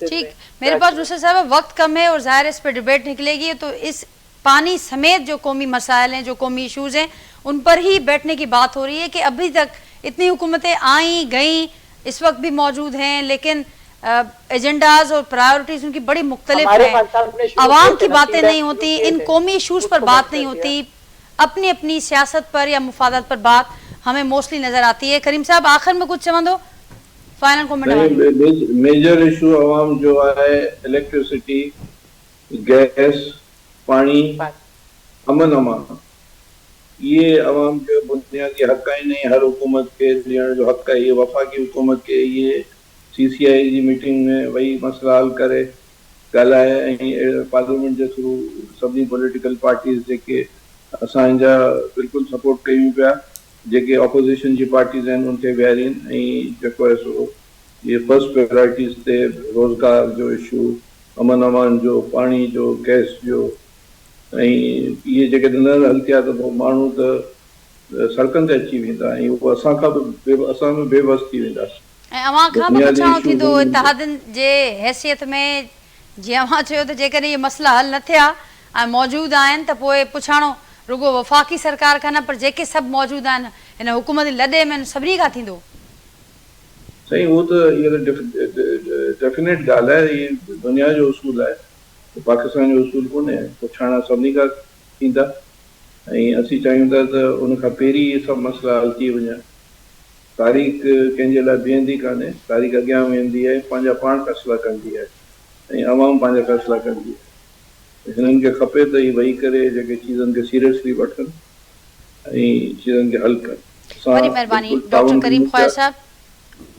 ठीक, मेरे पास दूसरे साहब वक्त कम है और ज़ाहिर इस पर डिबेट निकलेगी, तो इस पानी समेत जो कौमी मसाइल हैं, जो कौमी इशूज़ हैं, उन पर ही बैठने की बात हो रही है कि अभी तक इतनी हुकूमतें आई गई, इस वक्त भी मौजूद हैं, लेकिन एजेंडाज और प्रायोरिटीज उनकी बड़ी मुख्तलिफ है। आवाम की बातें नहीं होती, इन कौमी इशूज़ पर बात नहीं होती, अपनी अपनी सियासत पर या मुफादत पर बात हमें मोस्टली नज़र आती है। करीम साहब आखिर में कुछ चवंदो, फाइनल कमेंट? मेजर इशू आवाम जो है इलेक्ट्रिसिटी, गैस, पानी, अमन अमान, ये अवाम जो बुनियादी हक़ ही नहीं, हर हुकूमत के जो हक़ है, ये वफाकी हुकूमत के ये CCI जी मीटिंग में वही मसला हल करे ॻाल्हाए पार्लियामेंट जे थ्रू सभी पॉलिटिकल पार्टीज़ जेके असांजा बिल्कुलु सपोर्ट कयूं पिया, जेके ऑपोजिशन जी पार्टीज़ आहिनि उनखे विहारीनि, जेको आहे सो ये फर्स्ट प्रायोरिटीज़ ते रोज़गार जो इशू, अमन अमान जो, पानी जो, गैस जो, ये जेके न हल थिया त पोइ माण्हू त सड़कनि ते अची वेंदा ऐं उहो असां में बेबस थी वेंदासीं। अवां खां बि पुछणो थींदो इत्तेहादनि जे हैसियत में, जीअं अवां चयो त जेकॾहिं इहे मसला हल न थिया ऐं मौजूदु आहिनि त पोइ पुछाणो रुगो वफ़ाक़ी सरकार खां न, पर जेके सभु मौजूदु आहिनि हिन हुकूमती लॾे में सभिनी खां थींदो। सही, वो तो ये डेफिनेट ॻाल्हि आहे, ये दुनिया जो उसूल आहे, पाकिस्तान जो उसूल कोन्हे, पुछाणा सभिनी खां थींदा ऐं असीं चाहियूं था त उन खां पहिरीं इहे सभु मसला हल थी वञनि। तारीख़ कंहिंजे लाइ बीहंदी कान्हे, तारीख़ अॻियां वेंदी आहे, पंहिंजा पाण फ़ैसिला कंदी आहे ऐं अवाम पंहिंजा फ़ैसिला कंदी आहे। हिननि खे खपे त इहे वेही करे जेके चीज़नि खे सीरियसली वठनि ऐं चीज़नि खे हल कनि। वरी महिरबानी डॉक्टर करीम ख्वाजा साहब,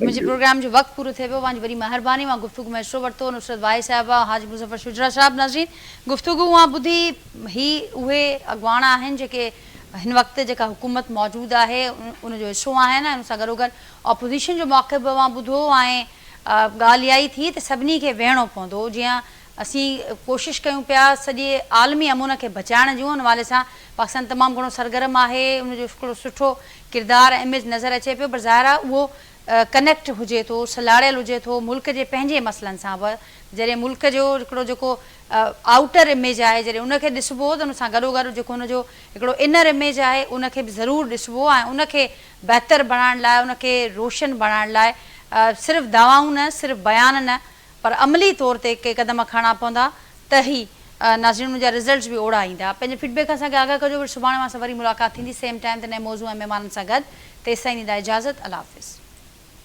मुंहिंजे प्रोग्राम जो वक़्तु पूरो थिए पियो, तव्हांजी वरी महिरबानी। मां गुफ़्तगू में हिसो वरितो, नुसरत वाई साहिबा, हाजी मुज़फ़र शुजरा साहब। नाज़रीन, गुफ़्तगू मां ॿुधी ही उहे अॻवान आहिनि जेके हिन वक़्तु जेका हुकूमत मौजूदु आहे उनजो हिसो आहिनि, ऐं उन सां गॾोगॾु ऑपोज़िशन जो मौक़िफ़ बि मां ॿुधो ऐं ॻाल्हि इहा ई थी त सभिनी खे वेहणो पवंदो। जीअं असीं कोशिशि कयूं पिया सॼे आलमी अमून खे बचाइण जूं, उन हवाले सां पाकिस्तान तमामु घणो सरगर्म आहे, उनजो हिकिड़ो सुठो किरदारु इमेज नज़र अचे पियो, पर ज़ाहिर आहे उहो कनेक्ट हुजे थो, सलाड़ियल हुजे थो मुल्क जे पंहिंजे मसइलनि सां बि। जॾहिं मुल्क जो हिकिड़ो जेको आउटर इमेज आहे, जॾहिं उनखे ॾिसबो त उन सां गॾोगॾु जेको हुनजो हिकिड़ो इनर इमेज आहे उनखे बि ज़रूरु ॾिसबो ऐं उनखे बहितर बणाइण लाइ, उनखे रोशन बणाइण लाइ सिर्फ़ु दवाऊं न, सिर्फ़ु बयान न, पर अमली तौर ते के क़दम खणणा पवंदा त ई नाज़रीन उनजा रिज़ल्ट्स बि ओड़ा ईंदा। पंहिंजे फीडबैक असांखे आगाह कजो, वरी सुभाणे मां सां वरी मुलाक़ात थींदी सेम टाइम ते नए मौज़ू ऐं महिमाननि सां गॾु। तेसिताईं ॾींदा इजाज़त, अल्लाह हाफ़िज़।